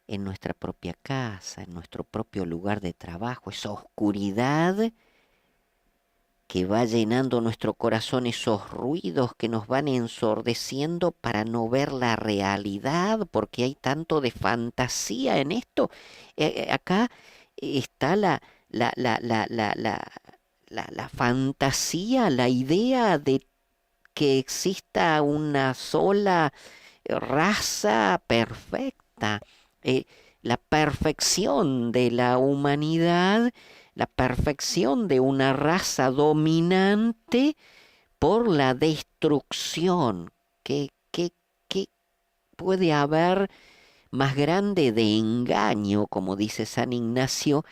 en nuestra propia casa, en nuestro propio lugar de trabajo, esa oscuridad que va llenando nuestro corazón, esos ruidos que nos van ensordeciendo para no ver la realidad, porque hay tanto de fantasía en esto. Acá está la la fantasía, la idea de que exista una sola raza perfecta, la perfección de la humanidad, la perfección de una raza dominante por la destrucción. ¿Qué puede haber más grande de engaño, como dice San Ignacio,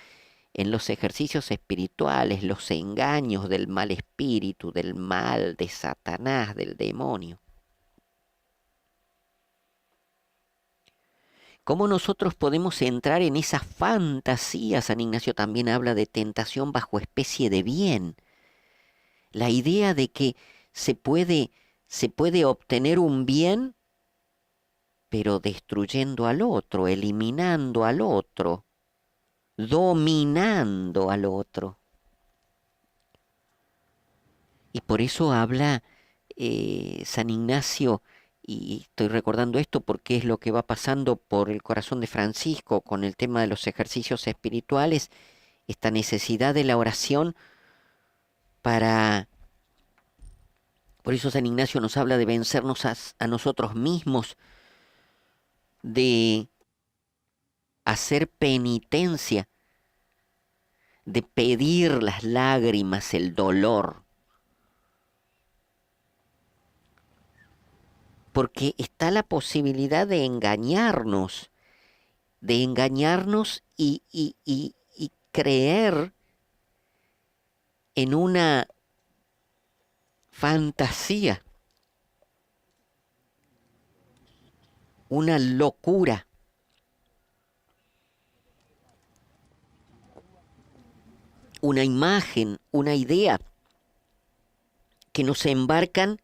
en los ejercicios espirituales, los engaños del mal espíritu, del mal, de Satanás, del demonio? ¿Cómo nosotros podemos entrar en esa fantasía? San Ignacio también habla de tentación bajo especie de bien. La idea de que se puede obtener un bien, pero destruyendo al otro, eliminando al otro, dominando al otro. Y por eso habla San Ignacio, y estoy recordando esto porque es lo que va pasando por el corazón de Francisco con el tema de los ejercicios espirituales, esta necesidad de la oración para... Por eso San Ignacio nos habla de vencernos a nosotros mismos, de hacer penitencia, de pedir las lágrimas, el dolor, porque está la posibilidad de engañarnos y creer en una fantasía, una locura. Una imagen, una idea que nos embarcan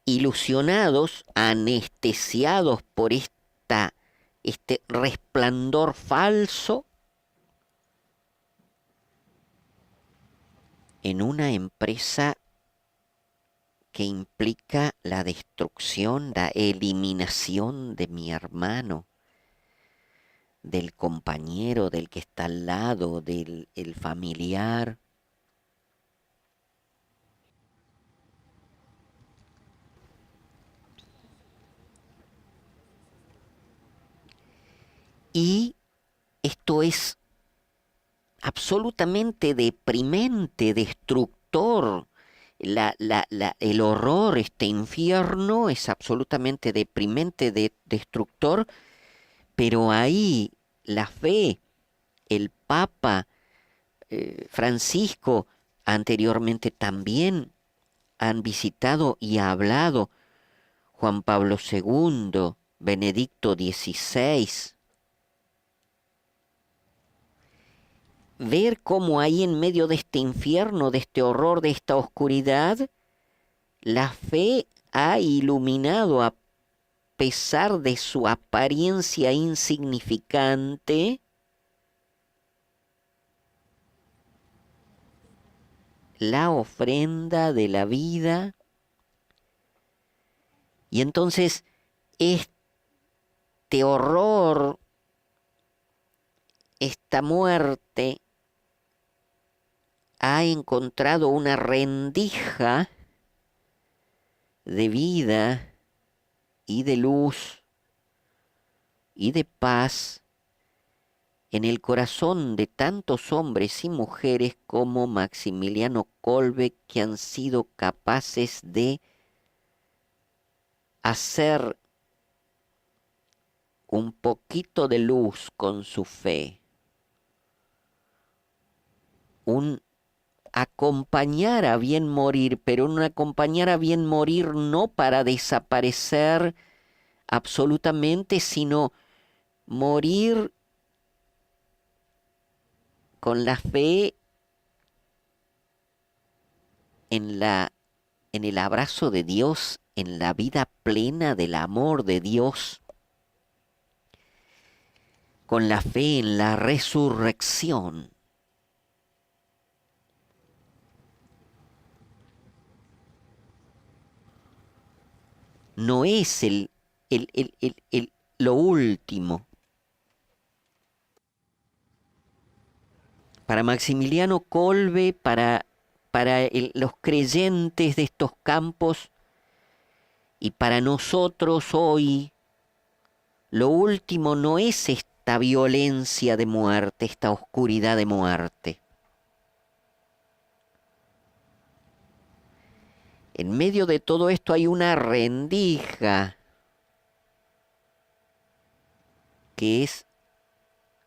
ilusionados, anestesiados por este resplandor falso en una empresa que implica la destrucción, la eliminación de mi hermano, del compañero, del que está al lado, del el familiar. Y esto es absolutamente deprimente, destructor. El horror, este infierno es absolutamente deprimente, destructor, pero ahí la fe, el Papa Francisco, anteriormente también han visitado y hablado, Juan Pablo II, Benedicto XVI, ver cómo ahí en medio de este infierno, de este horror, de esta oscuridad, la fe ha iluminado a pesar de su apariencia insignificante, la ofrenda de la vida. Y entonces este horror, esta muerte, ha encontrado una rendija de vida y de luz y de paz en el corazón de tantos hombres y mujeres como Maximiliano Kolbe, que han sido capaces de hacer un poquito de luz con su fe, un acompañar a bien morir, pero un acompañar a bien morir no para desaparecer absolutamente, sino morir con la fe en el abrazo de Dios, en la vida plena del amor de Dios, con la fe en la resurrección. No es lo último. para Maximiliano Kolbe, para los creyentes de estos campos y para nosotros hoy, lo último no es esta violencia de muerte, esta oscuridad de muerte. En medio de todo esto hay una rendija que es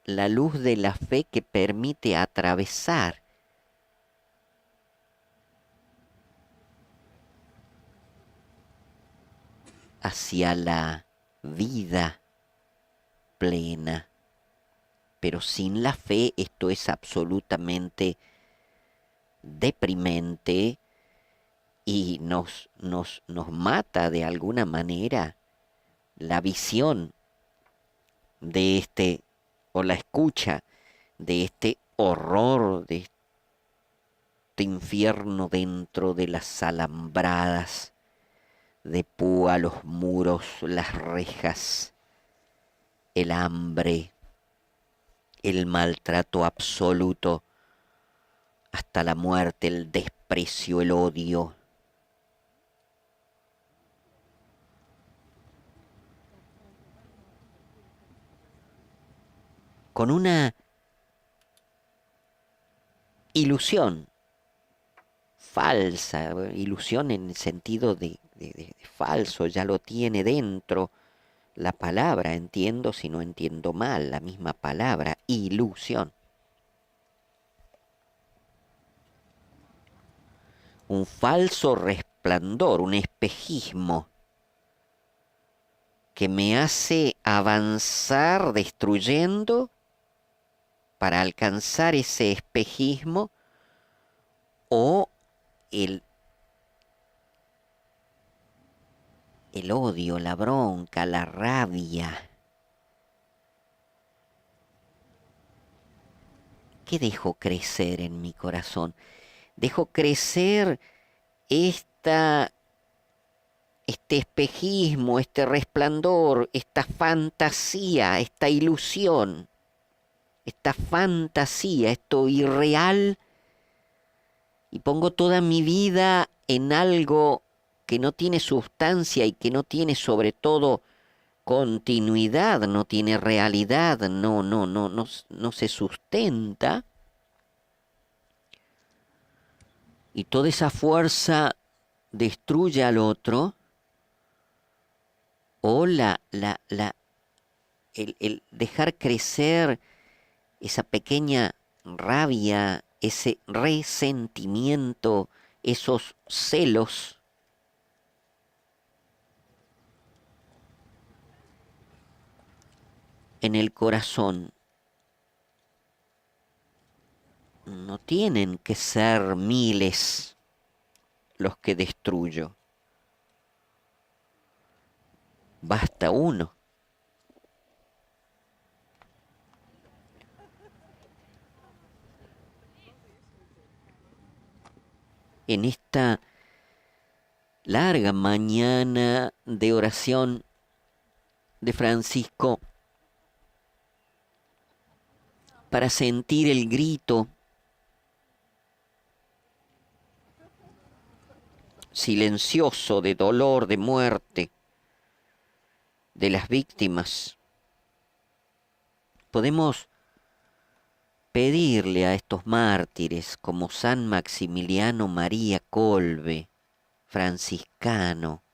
la luz de la fe que permite atravesar hacia la vida plena. Pero sin la fe esto es absolutamente deprimente y nos mata de alguna manera la visión de este, o la escucha de este horror, de este infierno dentro de las alambradas de púa, los muros, las rejas, el hambre, el maltrato absoluto, hasta la muerte, el desprecio, el odio. Con una ilusión falsa, ilusión en el sentido de falso, ya lo tiene dentro la palabra, entiendo si no entiendo mal, la misma palabra, ilusión. Un falso resplandor, un espejismo que me hace avanzar destruyendo para alcanzar ese espejismo, o el odio, la bronca, la rabia. ¿Qué dejo crecer en mi corazón? Dejo crecer este espejismo, este resplandor, esta fantasía, esta ilusión, esta fantasía, esto irreal, y pongo toda mi vida en algo que no tiene sustancia y que no tiene sobre todo continuidad, no tiene realidad, no se sustenta. Y toda esa fuerza destruye al otro, o el dejar crecer esa pequeña rabia, ese resentimiento, esos celos. En el corazón. No tienen que ser miles los que destruyo. Basta uno. En esta larga mañana de oración de Francisco, para sentir el grito silencioso de dolor, de muerte de las víctimas, podemos pedirle a estos mártires como San Maximiliano María Kolbe, franciscano,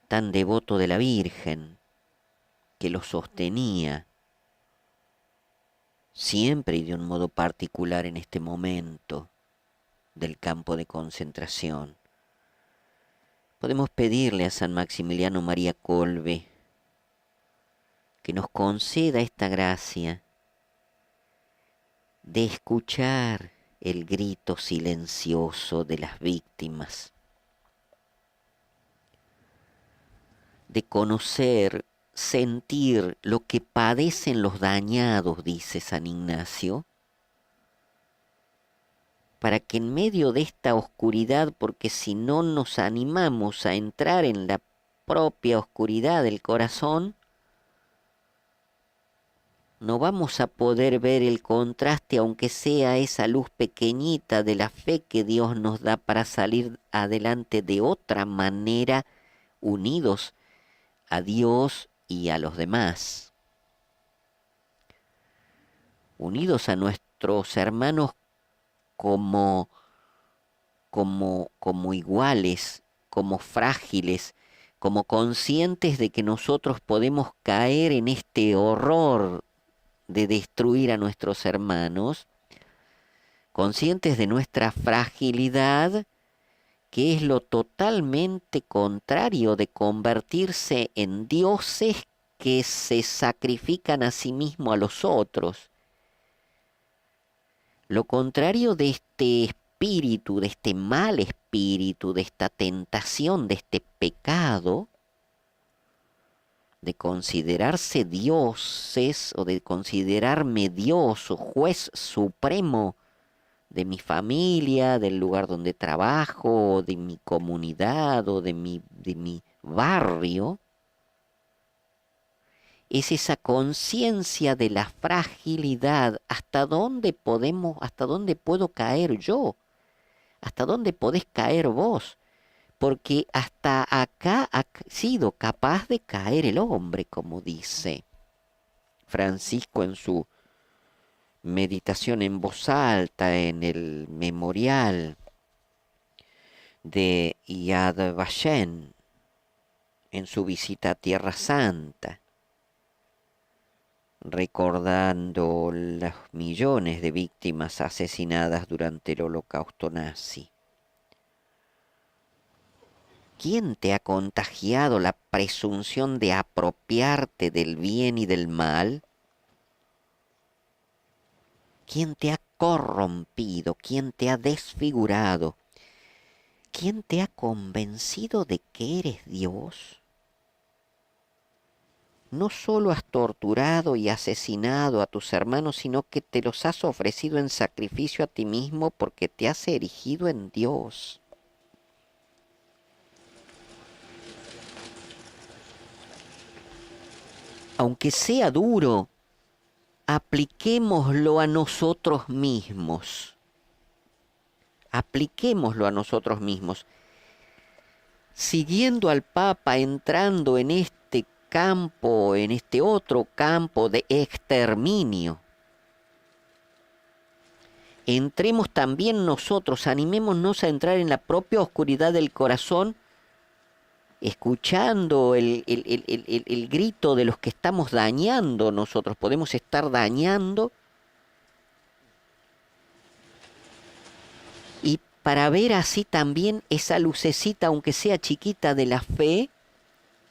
tan devoto de la Virgen, que lo sostenía siempre y de un modo particular en este momento del campo de concentración. Podemos pedirle a San Maximiliano María Kolbe que nos conceda esta gracia de escuchar el grito silencioso de las víctimas, de conocer, sentir lo que padecen los dañados, dice San Ignacio, para que en medio de esta oscuridad, porque si no nos animamos a entrar en la propia oscuridad del corazón, no vamos a poder ver el contraste, aunque sea esa luz pequeñita de la fe que Dios nos da para salir adelante de otra manera, unidos a Dios y a los demás. Unidos a nuestros hermanos como iguales, como frágiles, como conscientes de que nosotros podemos caer en este horror de destruir a nuestros hermanos, conscientes de nuestra fragilidad, que es lo totalmente contrario de convertirse en dioses que se sacrifican a sí mismos a los otros. Lo contrario de este espíritu, de este mal espíritu, de esta tentación, de este pecado, de considerarse dioses o de considerarme Dios o juez supremo de mi familia, del lugar donde trabajo, o de mi comunidad o de mi barrio, es esa conciencia de la fragilidad, hasta dónde puedo caer yo, hasta dónde podés caer vos, porque hasta acá ha sido capaz de caer el hombre, como dice Francisco en su meditación en voz alta en el memorial de Yad Vashem, en su visita a Tierra Santa, recordando los millones de víctimas asesinadas durante el Holocausto nazi. ¿Quién te ha contagiado la presunción de apropiarte del bien y del mal? ¿Quién te ha corrompido? ¿Quién te ha desfigurado? ¿Quién te ha convencido de que eres Dios? No solo has torturado y asesinado a tus hermanos, sino que te los has ofrecido en sacrificio a ti mismo porque te has erigido en Dios. Aunque sea duro, apliquémoslo a nosotros mismos. Apliquémoslo a nosotros mismos. Siguiendo al Papa, entrando en este campo, en este otro campo de exterminio. Entremos también nosotros, animémonos a entrar en la propia oscuridad del corazón, escuchando el grito de los que estamos dañando nosotros. Podemos estar dañando, y para ver así también esa lucecita, aunque sea chiquita, de la fe,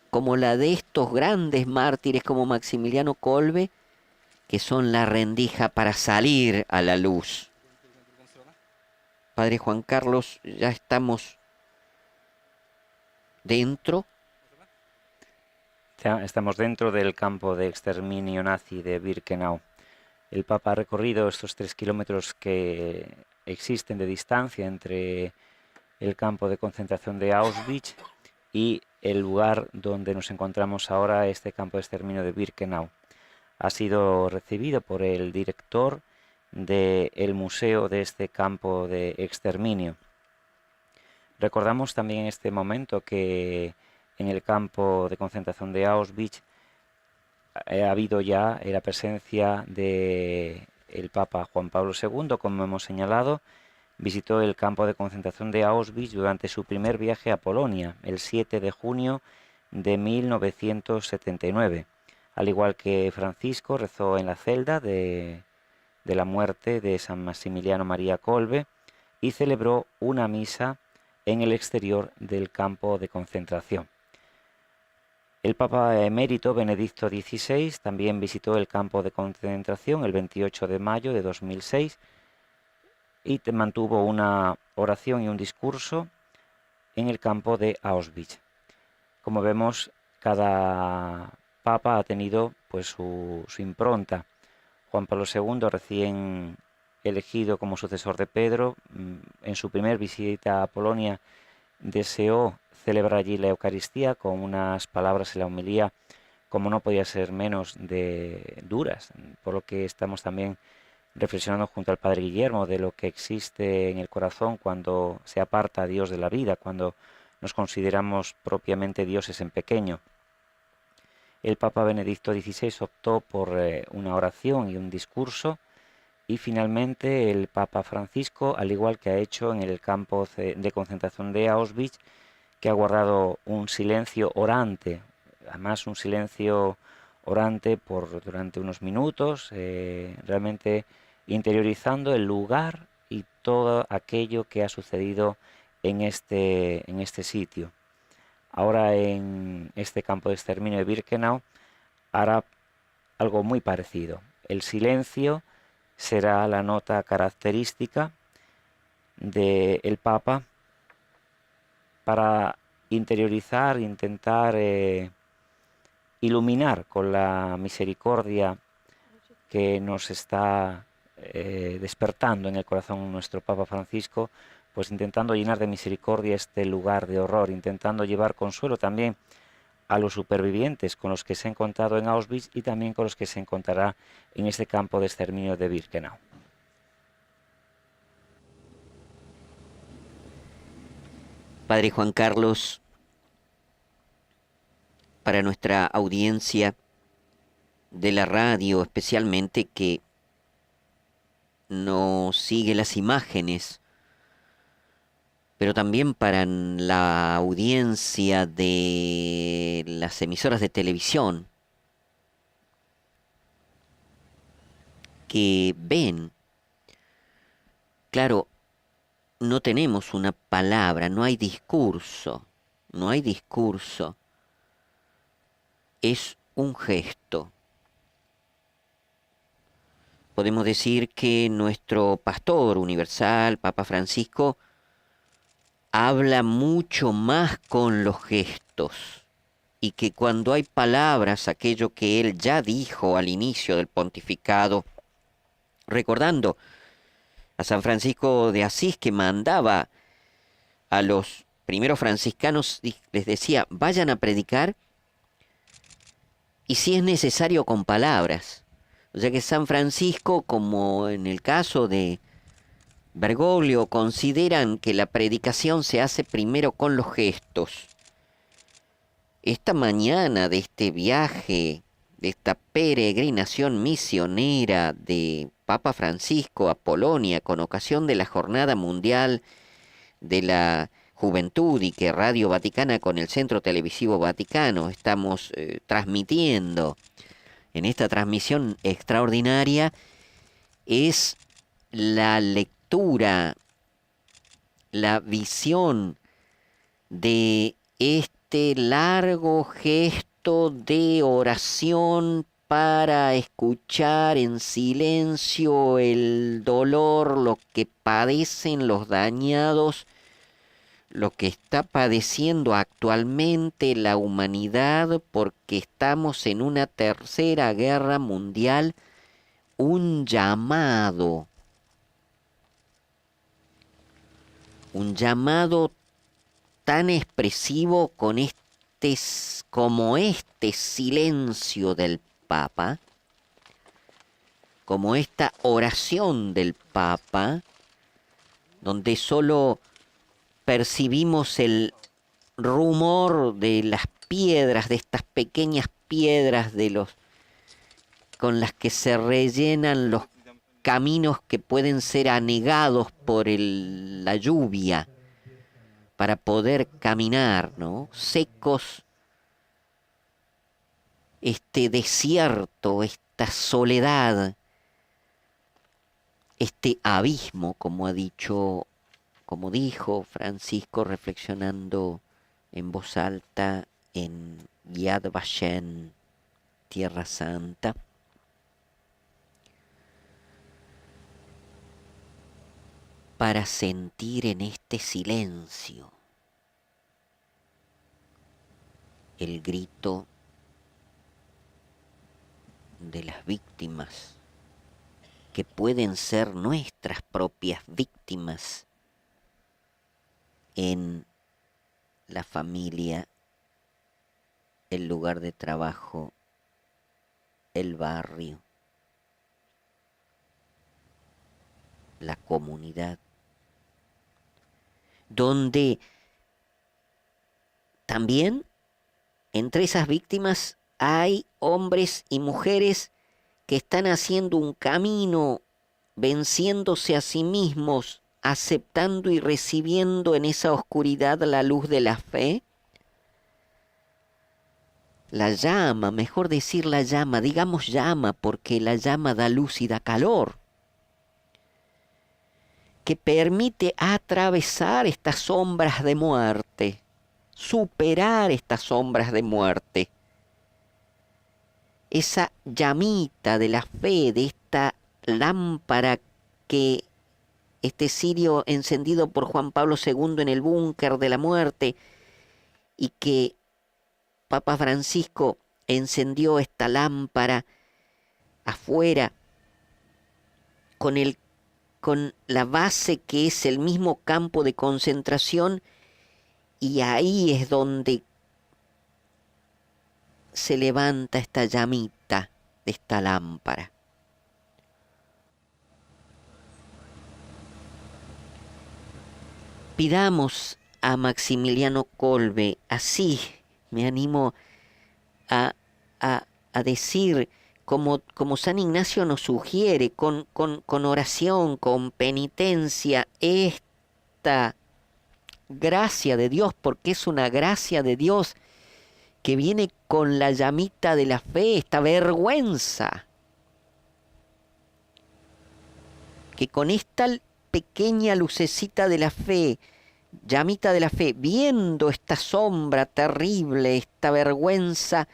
como la de estos grandes mártires como Maximiliano Kolbe, que son la rendija para salir a la luz. Padre Juan Carlos, ya estamos dentro. Estamos dentro del campo de exterminio nazi de Birkenau. El Papa ha recorrido estos 3 kilómetros que existen de distancia entre el campo de concentración de Auschwitz y el lugar donde nos encontramos ahora, este campo de exterminio de Birkenau. Ha sido recibido por el director del museo de este campo de exterminio. Recordamos también en este momento que en el campo de concentración de Auschwitz ha habido ya la presencia del Papa Juan Pablo II, como hemos señalado. Visitó el campo de concentración de Auschwitz durante su primer viaje a Polonia, el 7 de junio de 1979. Al igual que Francisco, rezó en la celda de la muerte de San Maximiliano María Kolbe y celebró una misa en el exterior del campo de concentración. El Papa emérito Benedicto XVI también visitó el campo de concentración el 28 de mayo de 2006 y mantuvo una oración y un discurso en el campo de Auschwitz. Como vemos, cada papa ha tenido pues su impronta. Juan Pablo II, recién elegido como sucesor de Pedro, en su primer visita a Polonia deseó celebrar allí la Eucaristía con unas palabras en la homilía como no podía ser menos, de duras, por lo que estamos también reflexionando junto al Padre Guillermo de lo que existe en el corazón cuando se aparta a Dios de la vida, cuando nos consideramos propiamente dioses en pequeño. El Papa Benedicto XVI optó por una oración y un discurso, y finalmente el Papa Francisco, al igual que ha hecho en el campo de concentración de Auschwitz, que ha guardado un silencio orante, además un silencio orante durante unos minutos, realmente interiorizando el lugar y todo aquello que ha sucedido en este sitio. Ahora en este campo de exterminio de Birkenau hará algo muy parecido. El silencio será la nota característica del Papa para interiorizar, intentar iluminar con la misericordia que nos está despertando en el corazón nuestro Papa Francisco, pues intentando llenar de misericordia este lugar de horror, intentando llevar consuelo también a los supervivientes con los que se ha encontrado en Auschwitz y también con los que se encontrará en este campo de exterminio de Birkenau. Padre Juan Carlos, para nuestra audiencia de la radio especialmente, que no sigue las imágenes, pero también para la audiencia de las emisoras de televisión que ven, claro, no tenemos una palabra, no hay discurso, es un gesto. Podemos decir que nuestro pastor universal, Papa Francisco, habla mucho más con los gestos, y que cuando hay palabras, aquello que él ya dijo al inicio del pontificado, recordando a San Francisco de Asís, que mandaba a los primeros franciscanos, les decía, vayan a predicar, y si es necesario con palabras. O sea que San Francisco, como en el caso de Bergoglio, consideran que la predicación se hace primero con los gestos. Esta mañana de este viaje, de esta peregrinación misionera de Papa Francisco a Polonia con ocasión de la Jornada Mundial de la Juventud, y que Radio Vaticana con el Centro Televisivo Vaticano estamos transmitiendo en esta transmisión extraordinaria, es la lectura, la visión de este largo gesto de oración para escuchar en silencio el dolor, lo que padecen los dañados, lo que está padeciendo actualmente la humanidad, porque estamos en una tercera guerra mundial, un llamado tan expresivo como este silencio del Papa, como esta oración del Papa, donde solo percibimos el rumor de las piedras, de estas pequeñas piedras con las que se rellenan los caminos que pueden ser anegados por la lluvia para poder caminar, ¿no? Secos, este desierto, esta soledad, este abismo, como dijo Francisco reflexionando en voz alta en Yad Vashem, Tierra Santa. Para sentir en este silencio el grito de las víctimas, que pueden ser nuestras propias víctimas en la familia, el lugar de trabajo, el barrio, la comunidad, donde también entre esas víctimas hay hombres y mujeres que están haciendo un camino, venciéndose a sí mismos, aceptando y recibiendo en esa oscuridad la luz de la fe. La llama, mejor decir la llama, digamos llama, porque la llama da luz y da calor, que permite atravesar estas sombras de muerte, superar estas sombras de muerte. Esa llamita de la fe, de esta lámpara que este cirio encendido por Juan Pablo II en el búnker de la muerte, y que Papa Francisco encendió esta lámpara afuera con la base que es el mismo campo de concentración, y ahí es donde se levanta esta llamita de esta lámpara. Pidamos a Maximiliano Kolbe, así me animo a decir, como San Ignacio nos sugiere, con oración, con penitencia, esta gracia de Dios, porque es una gracia de Dios que viene con la llamita de la fe, esta vergüenza, que con esta pequeña lucecita de la fe, llamita de la fe, viendo esta sombra terrible, esta vergüenza,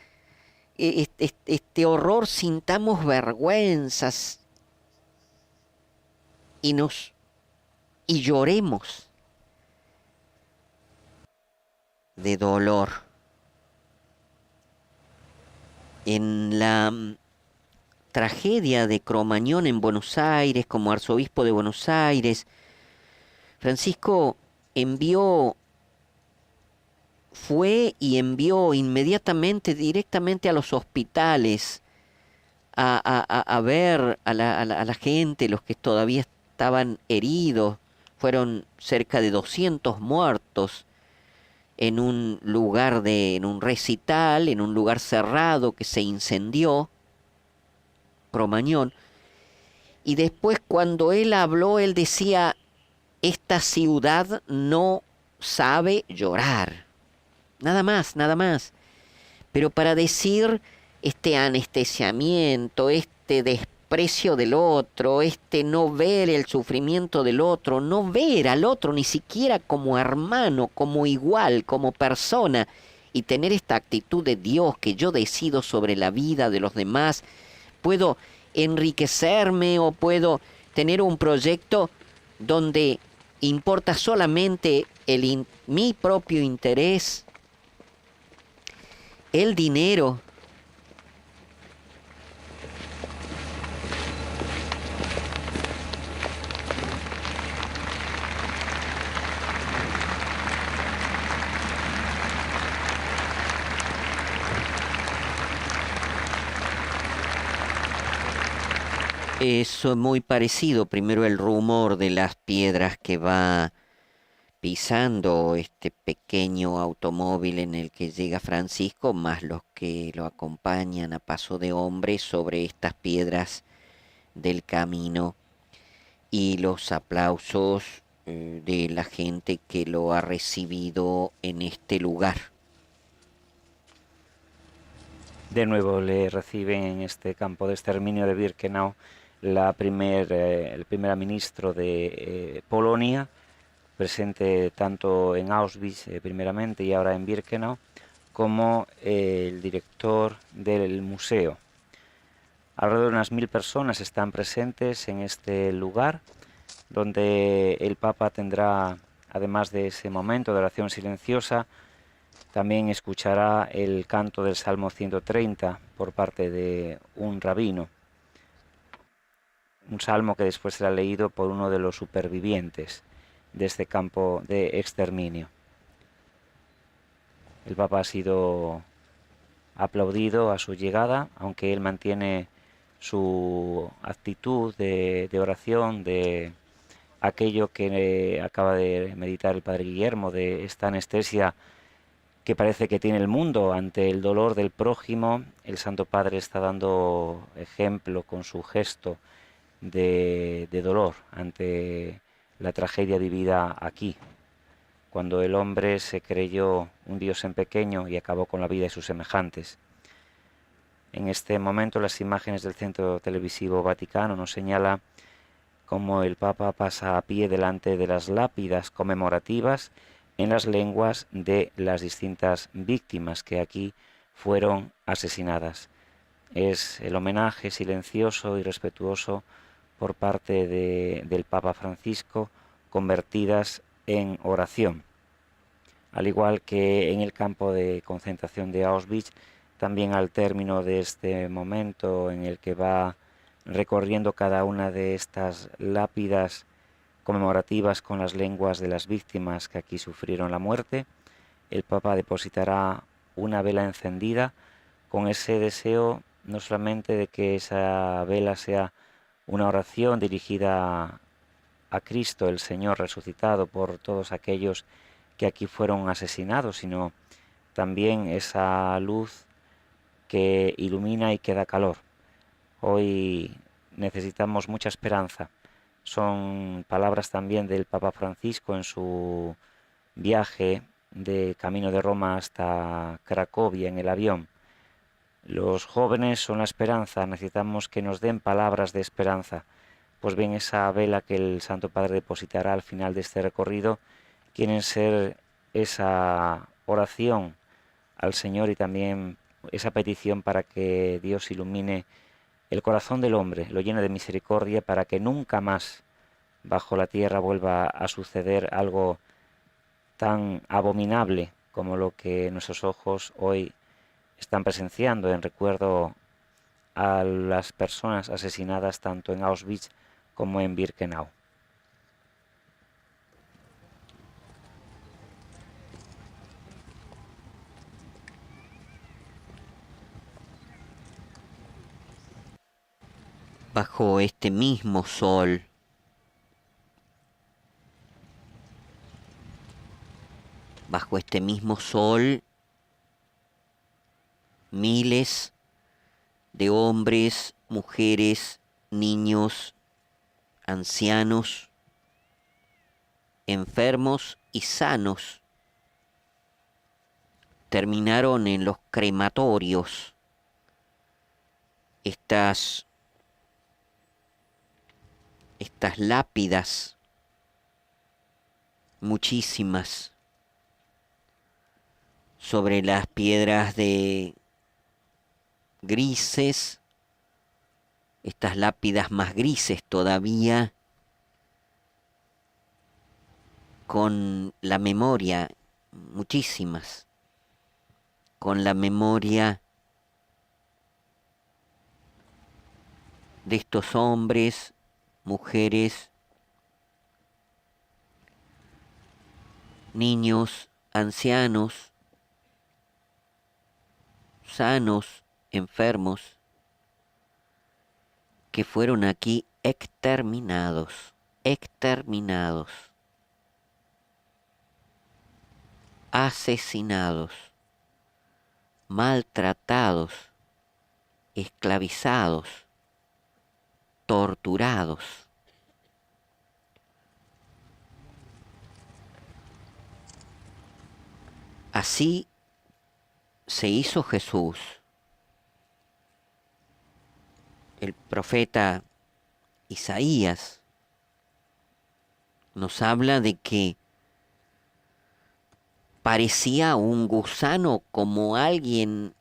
este horror, sintamos vergüenzas y lloremos de dolor. En la tragedia de Cromañón en Buenos Aires, como arzobispo de Buenos Aires, Francisco fue y envió inmediatamente, directamente a los hospitales, a ver a la gente, los que todavía estaban heridos. Fueron cerca de 200 muertos en un lugar en un recital, en un lugar cerrado que se incendió, Cromañón. Y después, cuando él habló, él decía: esta ciudad no sabe llorar. Nada más, nada más. Pero para decir este anestesiamiento, este desprecio del otro, este no ver el sufrimiento del otro, no ver al otro ni siquiera como hermano, como igual, como persona, y tener esta actitud de Dios, que yo decido sobre la vida de los demás, puedo enriquecerme o puedo tener un proyecto donde importa solamente mi propio interés, el dinero. Es muy parecido, primero el rumor de las piedras que va pisando este pequeño automóvil en el que llega Francisco, más los que lo acompañan a paso de hombre sobre estas piedras del camino, y los aplausos de la gente que lo ha recibido en este lugar. De nuevo le reciben en este campo de exterminio de Birkenau el primer ministro de Polonia, presente tanto en Auschwitz primeramente y ahora en Birkenau, como el director del museo. Alrededor de unas 1000 personas están presentes en este lugar, donde el Papa tendrá, además de ese momento de oración silenciosa, también escuchará el canto del Salmo 130 por parte de un rabino. Un salmo que después será leído por uno de los supervivientes de este campo de exterminio. El Papa ha sido aplaudido a su llegada, aunque él mantiene su actitud de oración, de aquello que acaba de meditar el padre Guillermo, de esta anestesia que parece que tiene el mundo ante el dolor del prójimo. El Santo Padre está dando ejemplo con su gesto de dolor ante la tragedia vivida aquí, cuando el hombre se creyó un Dios en pequeño y acabó con la vida de sus semejantes. En este momento las imágenes del Centro Televisivo Vaticano nos señala cómo el Papa pasa a pie delante de las lápidas conmemorativas en las lenguas de las distintas víctimas que aquí fueron asesinadas. Es el homenaje silencioso y respetuoso por parte del Papa Francisco, convertidas en oración. Al igual que en el campo de concentración de Auschwitz, también al término de este momento en el que va recorriendo cada una de estas lápidas conmemorativas con las lenguas de las víctimas que aquí sufrieron la muerte, el Papa depositará una vela encendida con ese deseo no solamente de que esa vela sea una oración dirigida a Cristo, el Señor resucitado, por todos aquellos que aquí fueron asesinados, sino también esa luz que ilumina y que da calor. Hoy necesitamos mucha esperanza. Son palabras también del Papa Francisco en su viaje de camino de Roma hasta Cracovia en el avión. Los jóvenes son la esperanza, necesitamos que nos den palabras de esperanza. Pues bien, esa vela que el Santo Padre depositará al final de este recorrido quieren ser esa oración al Señor y también esa petición para que Dios ilumine el corazón del hombre, lo llene de misericordia para que nunca más bajo la tierra vuelva a suceder algo tan abominable como lo que nuestros ojos hoy están presenciando en recuerdo a las personas asesinadas tanto en Auschwitz como en Birkenau. Bajo este mismo sol, bajo este mismo sol, miles de hombres, mujeres, niños, ancianos, enfermos y sanos terminaron en los crematorios. Estas lápidas, muchísimas, sobre las piedras de grises, estas lápidas más grises todavía, con la memoria, muchísimas, con la memoria de estos hombres, mujeres, niños, ancianos, sanos, enfermos, que fueron aquí exterminados, asesinados, maltratados, esclavizados, torturados. Así se hizo Jesús. El profeta Isaías nos habla de que parecía un gusano, como alguien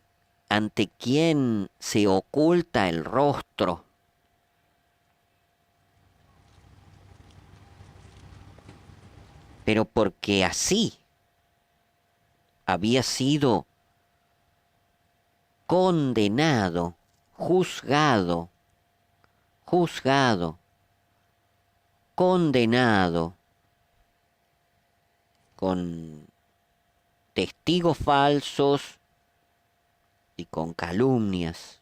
ante quien se oculta el rostro. Pero porque así había sido condenado, juzgado, condenado con testigos falsos y con calumnias,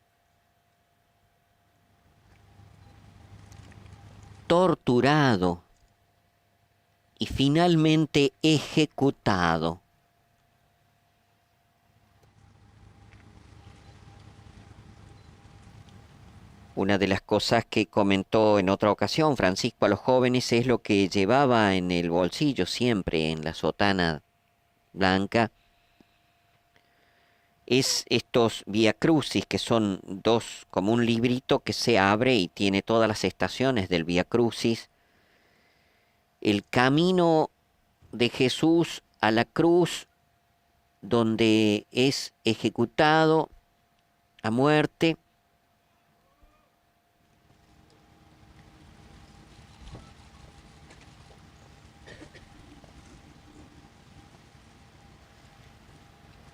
torturado y finalmente ejecutado. Una de las cosas que comentó en otra ocasión Francisco a los jóvenes es lo que llevaba en el bolsillo siempre, en la sotana blanca, es estos Vía Crucis, que son dos, como un librito que se abre y tiene todas las estaciones del Vía Crucis. El camino de Jesús a la cruz, donde es ejecutado a muerte.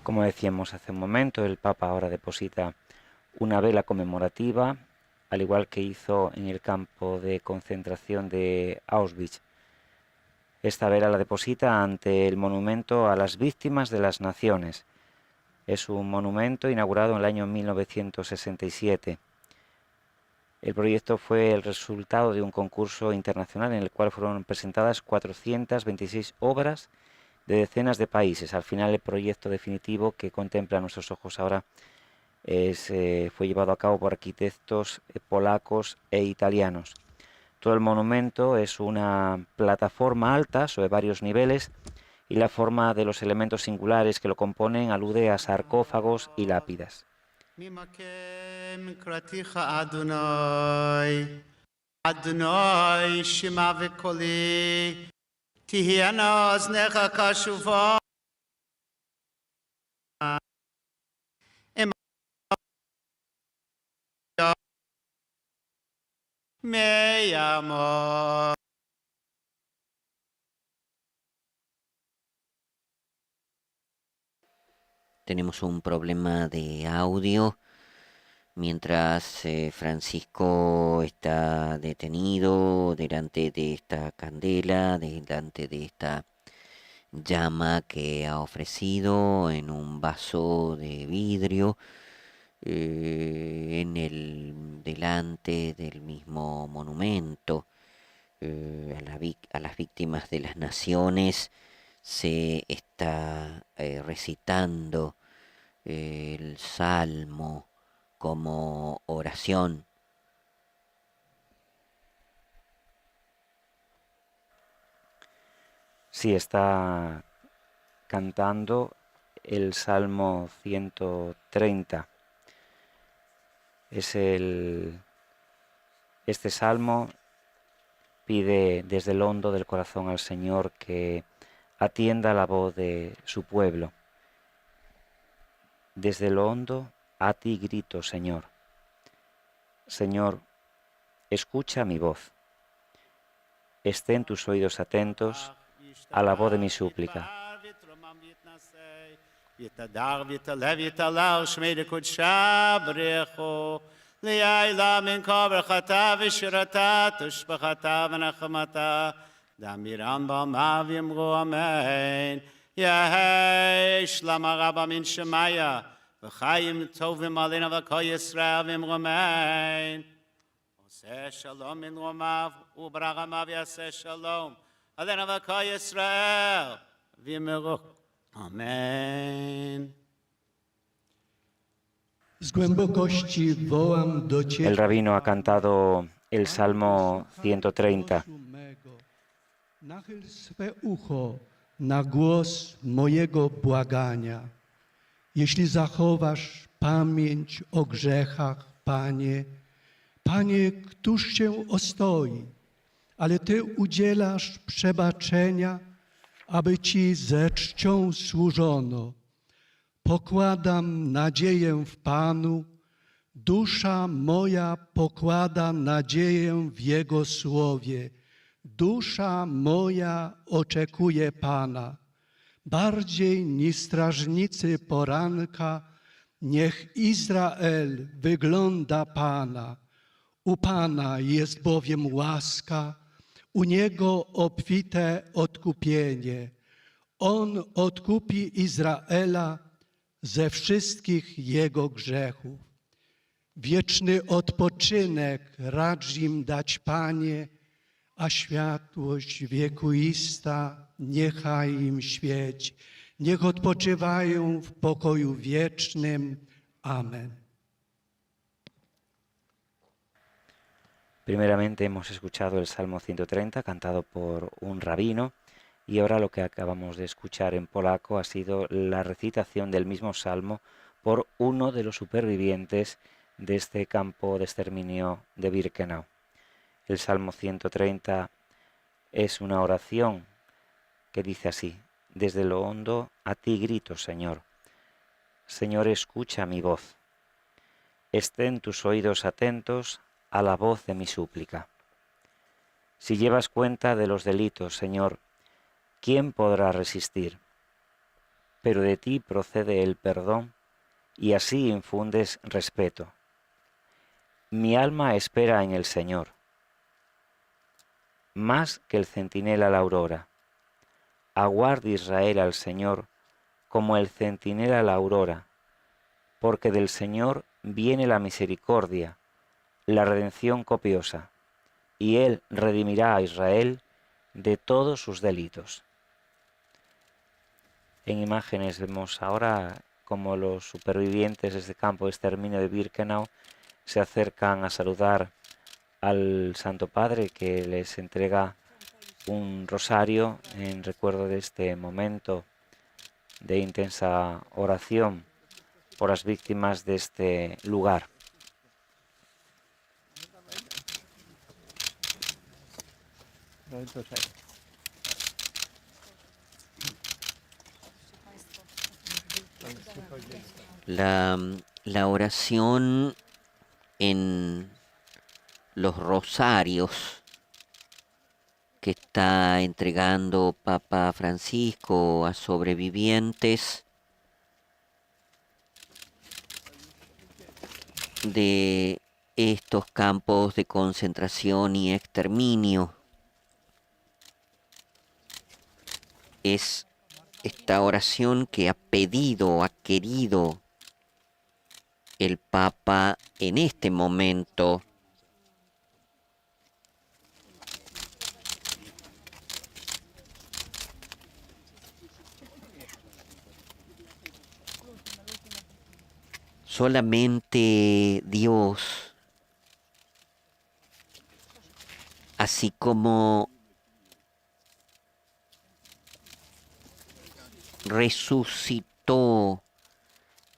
Como decíamos hace un momento, el Papa ahora deposita una vela conmemorativa, al igual que hizo en el campo de concentración de Auschwitz. Esta vela la deposita ante el monumento a las víctimas de las naciones. Es un monumento inaugurado en el año 1967. El proyecto fue el resultado de un concurso internacional en el cual fueron presentadas 426 obras de decenas de países. Al final, el proyecto definitivo que contempla a nuestros ojos ahora fue llevado a cabo por arquitectos polacos e italianos. Todo el monumento es una plataforma alta sobre varios niveles y la forma de los elementos singulares que lo componen alude a sarcófagos y lápidas. Me amor. Tenemos un problema de audio mientras Francisco está detenido delante de esta candela, delante de esta llama que ha ofrecido en un vaso de vidrio, delante del mismo monumento a las víctimas de las naciones. Se está recitando el salmo como oración. Sí, está cantando el Salmo 130. Este salmo pide desde el hondo del corazón al Señor que atienda la voz de su pueblo. Desde lo hondo a ti grito, Señor. Señor, escucha mi voz. Estén tus oídos atentos a la voz de mi súplica. לילה מן ברכתה ושירתה תשבחתה ונחמתה דמירן במה ויאמרו אמן יהי שלמה רבה מן שמיה וחיים טובים עלינו וכל ישראל ויאמרו אמן עושה שלום מן רומיו וברחמיו יעשה שלום עלינו וכל ישראל ויאמרו אמן. El rabino ha cantado el Salmo 130. Nachyl swe ucho na głos mojego błagania. Jeśli zachowasz pamięć o grzechach, Panie, Panie, któż się ostoi? Ale Ty udzielasz przebaczenia, aby Ci ze czcią służono. Pokładam nadzieję w Panu, dusza moja pokłada nadzieję w Jego słowie. Dusza moja oczekuje Pana. Bardziej niż strażnicy poranka, niech Izrael wygląda Pana. U Pana jest bowiem łaska, u Niego obfite odkupienie. On odkupi Izraela ze wszystkich jego grzechów. Wieczny odpoczynek racz im dać, Panie, a światłość wiekuista niechaj im świeci. Niech odpoczywają w pokoju wiecznym. Amen. Primeramente hemos escuchado el Salmo 130 cantado por un rabino y ahora lo que acabamos de escuchar en polaco ha sido la recitación del mismo Salmo por uno de los supervivientes de este campo de exterminio de Birkenau. El Salmo 130 es una oración que dice así: desde lo hondo a ti grito, Señor. Señor, escucha mi voz. Estén tus oídos atentos a la voz de mi súplica. Si llevas cuenta de los delitos, Señor, ¿quién podrá resistir? Pero de ti procede el perdón y así infundes respeto. Mi alma espera en el Señor, más que el centinela la aurora. Aguarda Israel al Señor como el centinela la aurora, porque del Señor viene la misericordia, la redención copiosa, y Él redimirá a Israel de todos sus delitos. En imágenes vemos ahora como los supervivientes de este campo de exterminio de Birkenau se acercan a saludar al Santo Padre, que les entrega un rosario en recuerdo de este momento de intensa oración por las víctimas de este lugar. La oración en los rosarios que está entregando Papa Francisco a sobrevivientes de estos campos de concentración y exterminio. Es esta oración que ha querido el Papa en este momento solamente Dios, así como resucitó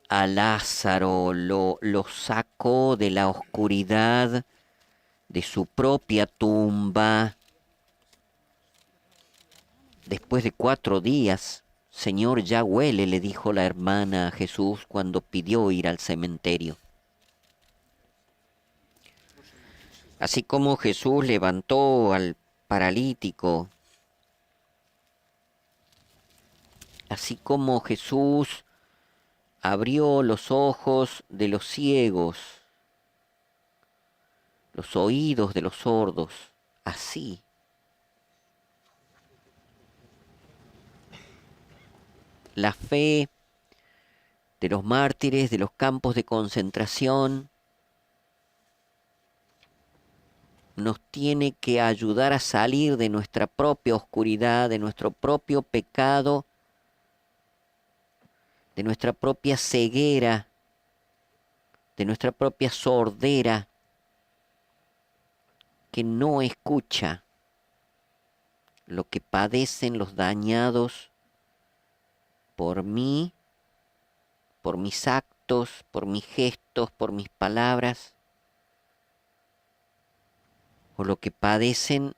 a Lázaro, lo sacó de la oscuridad de su propia tumba. Después de 4 días, Señor, ya huele, le dijo la hermana a Jesús cuando pidió ir al cementerio. Así como Jesús levantó al paralítico, así como Jesús abrió los ojos de los ciegos, los oídos de los sordos, así la fe de los mártires de los campos de concentración nos tiene que ayudar a salir de nuestra propia oscuridad, de nuestro propio pecado, de nuestra propia ceguera, de nuestra propia sordera, que no escucha lo que padecen los dañados por mí, por mis actos, por mis gestos, por mis palabras, o lo que padecen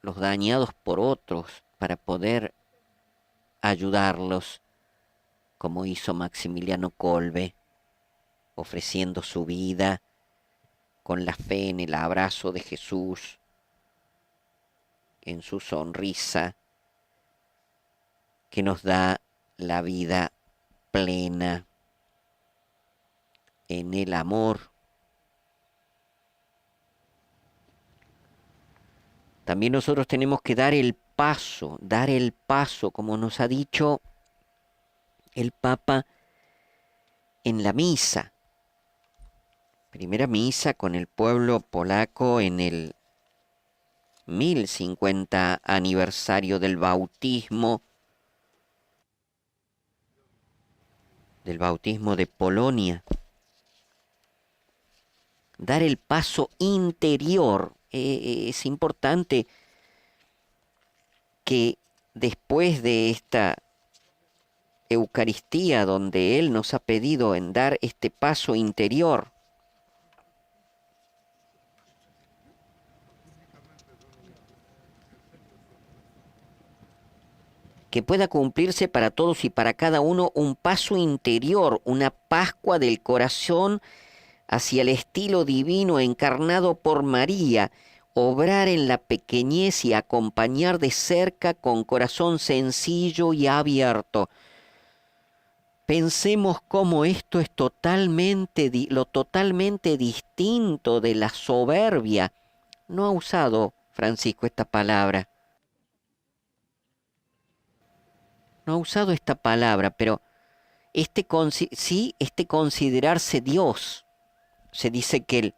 los dañados por otros para poder ayudarlos, como hizo Maximiliano Kolbe, ofreciendo su vida con la fe en el abrazo de Jesús, en su sonrisa, que nos da la vida plena en el amor. También nosotros tenemos que dar el paso, como nos ha dicho el Papa, en la misa. Primera misa con el pueblo polaco en el 1050 aniversario del bautismo de Polonia. Dar el paso interior. Es importante que después de esta Eucaristía, donde Él nos ha pedido en dar este paso interior, que pueda cumplirse para todos y para cada uno un paso interior, una Pascua del corazón hacia el estilo divino encarnado por María, obrar en la pequeñez y acompañar de cerca con corazón sencillo y abierto. Pensemos cómo esto es lo totalmente distinto de la soberbia. No ha usado Francisco esta palabra. No ha usado esta palabra, pero este considerarse Dios. Se dice que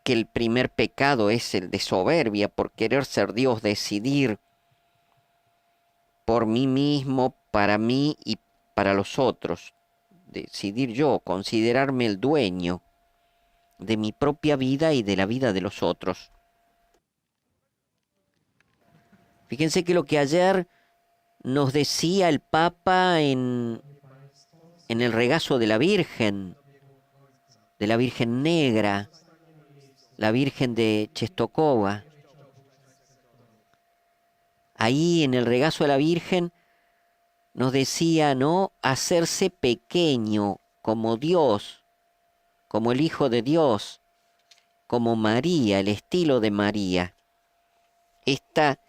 el primer pecado es el de soberbia, por querer ser Dios, decidir por mí mismo, para mí y para los otros. Decidir yo, considerarme el dueño de mi propia vida y de la vida de los otros. Fíjense que lo que ayer nos decía el Papa en el regazo de la Virgen Negra, la Virgen de Czestochowa. Ahí en el regazo de la Virgen nos decía, ¿no? Hacerse pequeño como Dios, como el Hijo de Dios, como María, el estilo de María. Esta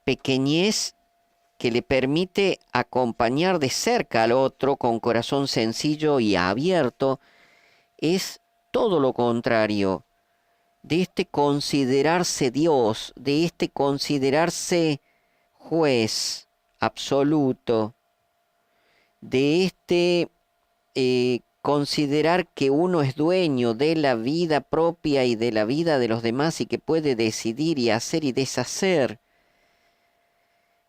pequeñez que le permite acompañar de cerca al otro con corazón sencillo y abierto, es todo lo contrario de este considerarse Dios, de este considerarse juez absoluto, de este considerar que uno es dueño de la vida propia y de la vida de los demás y que puede decidir y hacer y deshacer.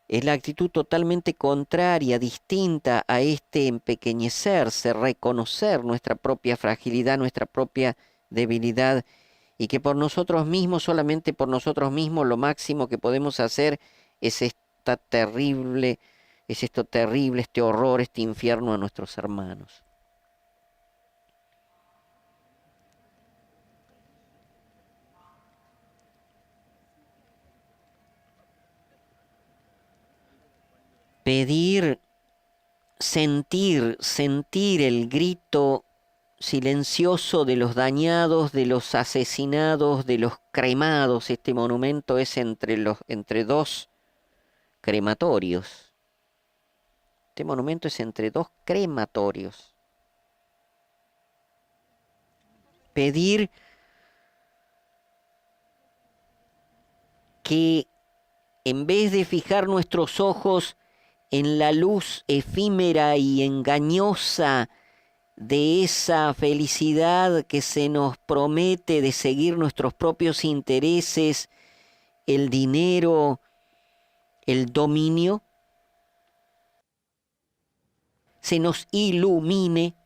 Es la actitud totalmente contraria, distinta a este empequeñecerse, reconocer nuestra propia fragilidad, nuestra propia debilidad, y que por nosotros mismos, solamente por nosotros mismos, lo máximo que podemos hacer es esto terrible, este horror, este infierno a nuestros hermanos. Pedir, sentir el grito silencioso de los dañados, de los asesinados, de los cremados. Este monumento es entre dos crematorios. Este monumento es entre dos crematorios. Pedir que en vez de fijar nuestros ojos en la luz efímera y engañosa de esa felicidad que se nos promete de seguir nuestros propios intereses, el dinero, el dominio, se nos ilumine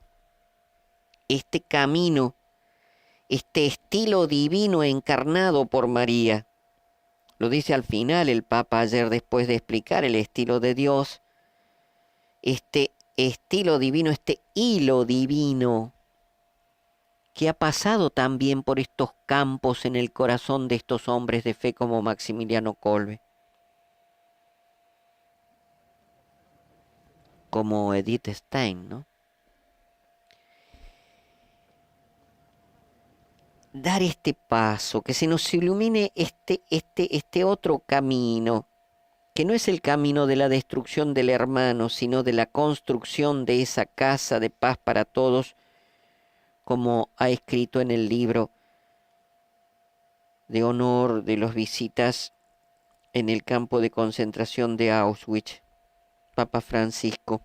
este camino, este estilo divino encarnado por María. Lo dice al final el Papa ayer, después de explicar el estilo de Dios, este estilo divino, este hilo divino que ha pasado también por estos campos en el corazón de estos hombres de fe como Maximiliano Kolbe, como Edith Stein, ¿no? Dar este paso, que se nos ilumine este otro camino, que no es el camino de la destrucción del hermano, sino de la construcción de esa casa de paz para todos, como ha escrito en el libro de honor de los visitas en el campo de concentración de Auschwitz, Papa Francisco.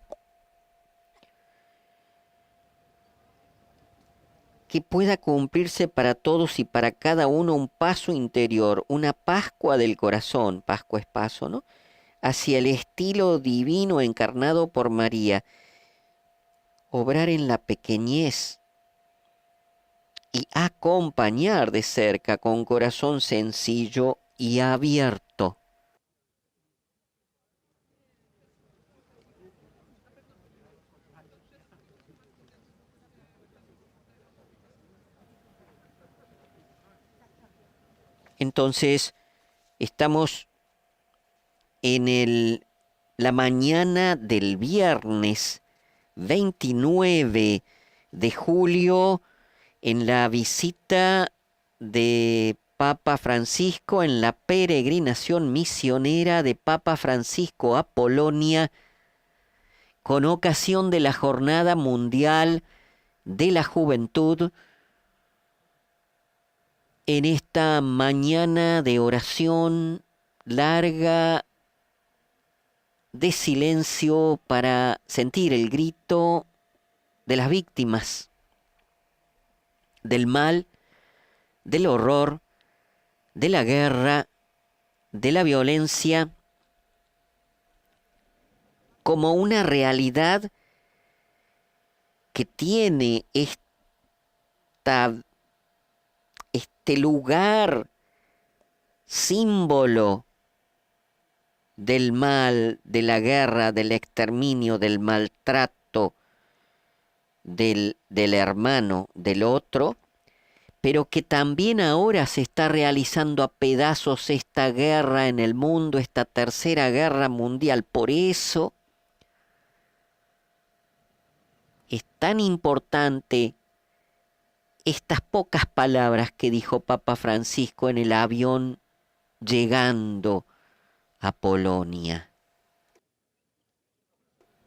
que pueda cumplirse para todos y para cada uno un paso interior, una Pascua del corazón, Pascua es paso, ¿no? Hacia el estilo divino encarnado por María, obrar en la pequeñez y acompañar de cerca con corazón sencillo y abierto. Entonces, estamos en la mañana del viernes 29 de julio, en la visita de Papa Francisco, en la peregrinación misionera de Papa Francisco a Polonia, con ocasión de la Jornada Mundial de la Juventud, en esta mañana de oración larga, de silencio para sentir el grito de las víctimas del mal, del horror, de la guerra, de la violencia, como una realidad que tiene este lugar símbolo del mal, de la guerra, del exterminio, del maltrato del hermano, del otro, pero que también ahora se está realizando a pedazos esta guerra en el mundo, esta tercera guerra mundial. Por eso es tan importante estas pocas palabras que dijo Papa Francisco en el avión llegando a Polonia.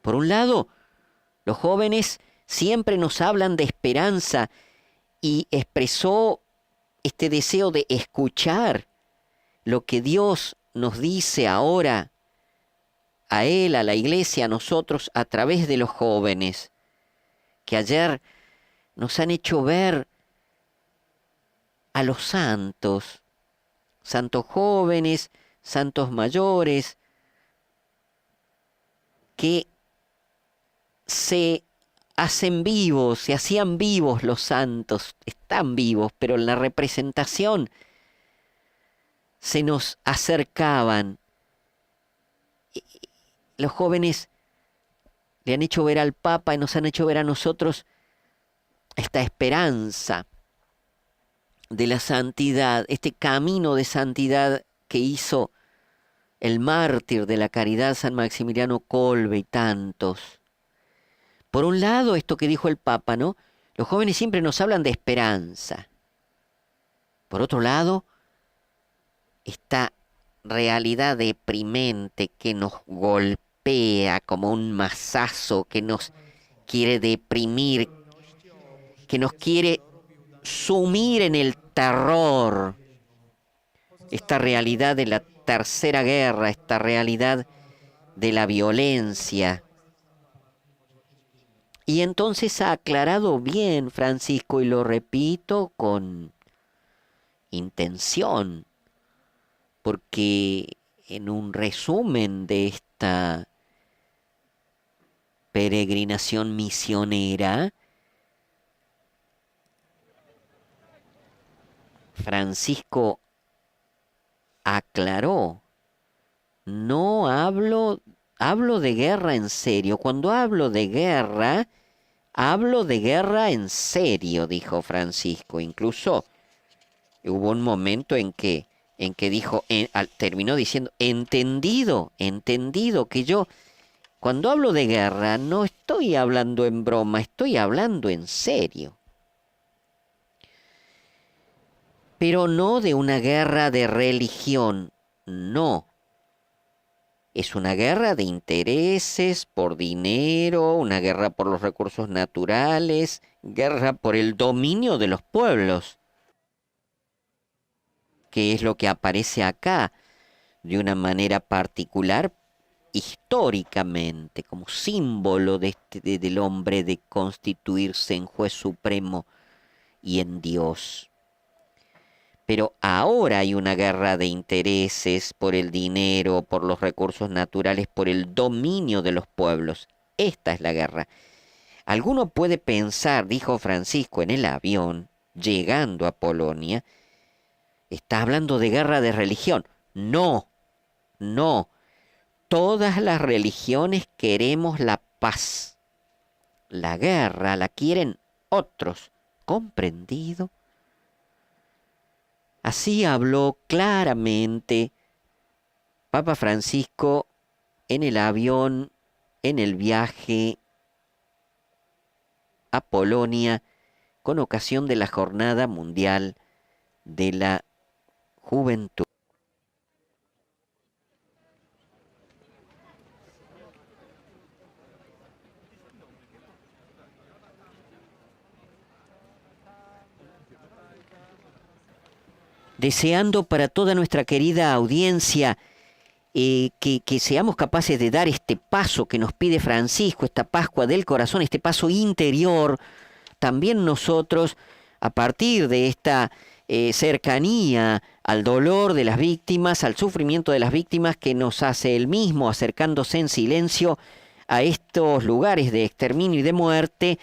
Por un lado, los jóvenes siempre nos hablan de esperanza y expresó este deseo de escuchar lo que Dios nos dice ahora a Él, a la Iglesia, a nosotros, a través de los jóvenes, que ayer nos han hecho ver a los santos, santos jóvenes, santos mayores, que se hacen vivos, se hacían vivos los santos, están vivos, pero en la representación se nos acercaban. Los jóvenes le han hecho ver al Papa y nos han hecho ver a nosotros esta esperanza de la santidad, este camino de santidad que hizo el mártir de la caridad San Maximiliano Kolbe y tantos. Por un lado, esto que dijo el Papa, ¿no? Los jóvenes siempre nos hablan de esperanza. Por otro lado, esta realidad deprimente que nos golpea como un mazazo, que nos quiere deprimir, que nos quiere sumir en el terror. Esta realidad de la tercera guerra, esta realidad de la violencia. Y entonces ha aclarado bien Francisco, y lo repito con intención, porque en un resumen de esta peregrinación misionera, Francisco aclaró, no hablo de guerra en serio. Cuando hablo de guerra en serio, dijo Francisco. Incluso hubo un momento en que dijo, terminó diciendo, entendido, que yo, cuando hablo de guerra, no estoy hablando en broma, estoy hablando en serio. Pero no de una guerra de religión, no. Es una guerra de intereses, por dinero, una guerra por los recursos naturales, guerra por el dominio de los pueblos, que es lo que aparece acá de una manera particular históricamente, como símbolo del hombre de constituirse en juez supremo y en Dios. Pero ahora hay una guerra de intereses por el dinero, por los recursos naturales, por el dominio de los pueblos. Esta es la guerra. Alguno puede pensar, dijo Francisco en el avión, llegando a Polonia, está hablando de guerra de religión. No, no. Todas las religiones queremos la paz. La guerra la quieren otros. ¿Comprendido? Así habló claramente Papa Francisco en el avión, en el viaje a Polonia, con ocasión de la Jornada Mundial de la Juventud. Deseando para toda nuestra querida audiencia que seamos capaces de dar este paso que nos pide Francisco, esta Pascua del Corazón, este paso interior, también nosotros, a partir de esta cercanía al dolor de las víctimas, al sufrimiento de las víctimas que nos hace Él mismo, acercándose en silencio a estos lugares de exterminio y de muerte,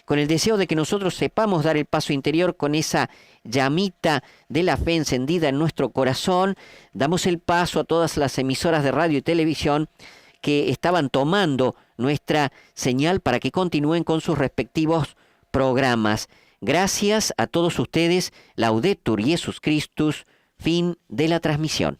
con el deseo de que nosotros sepamos dar el paso interior con esa llamita de la fe encendida en nuestro corazón, damos el paso a todas las emisoras de radio y televisión que estaban tomando nuestra señal para que continúen con sus respectivos programas. Gracias a todos ustedes. Laudetur Jesus Christus. Fin de la transmisión.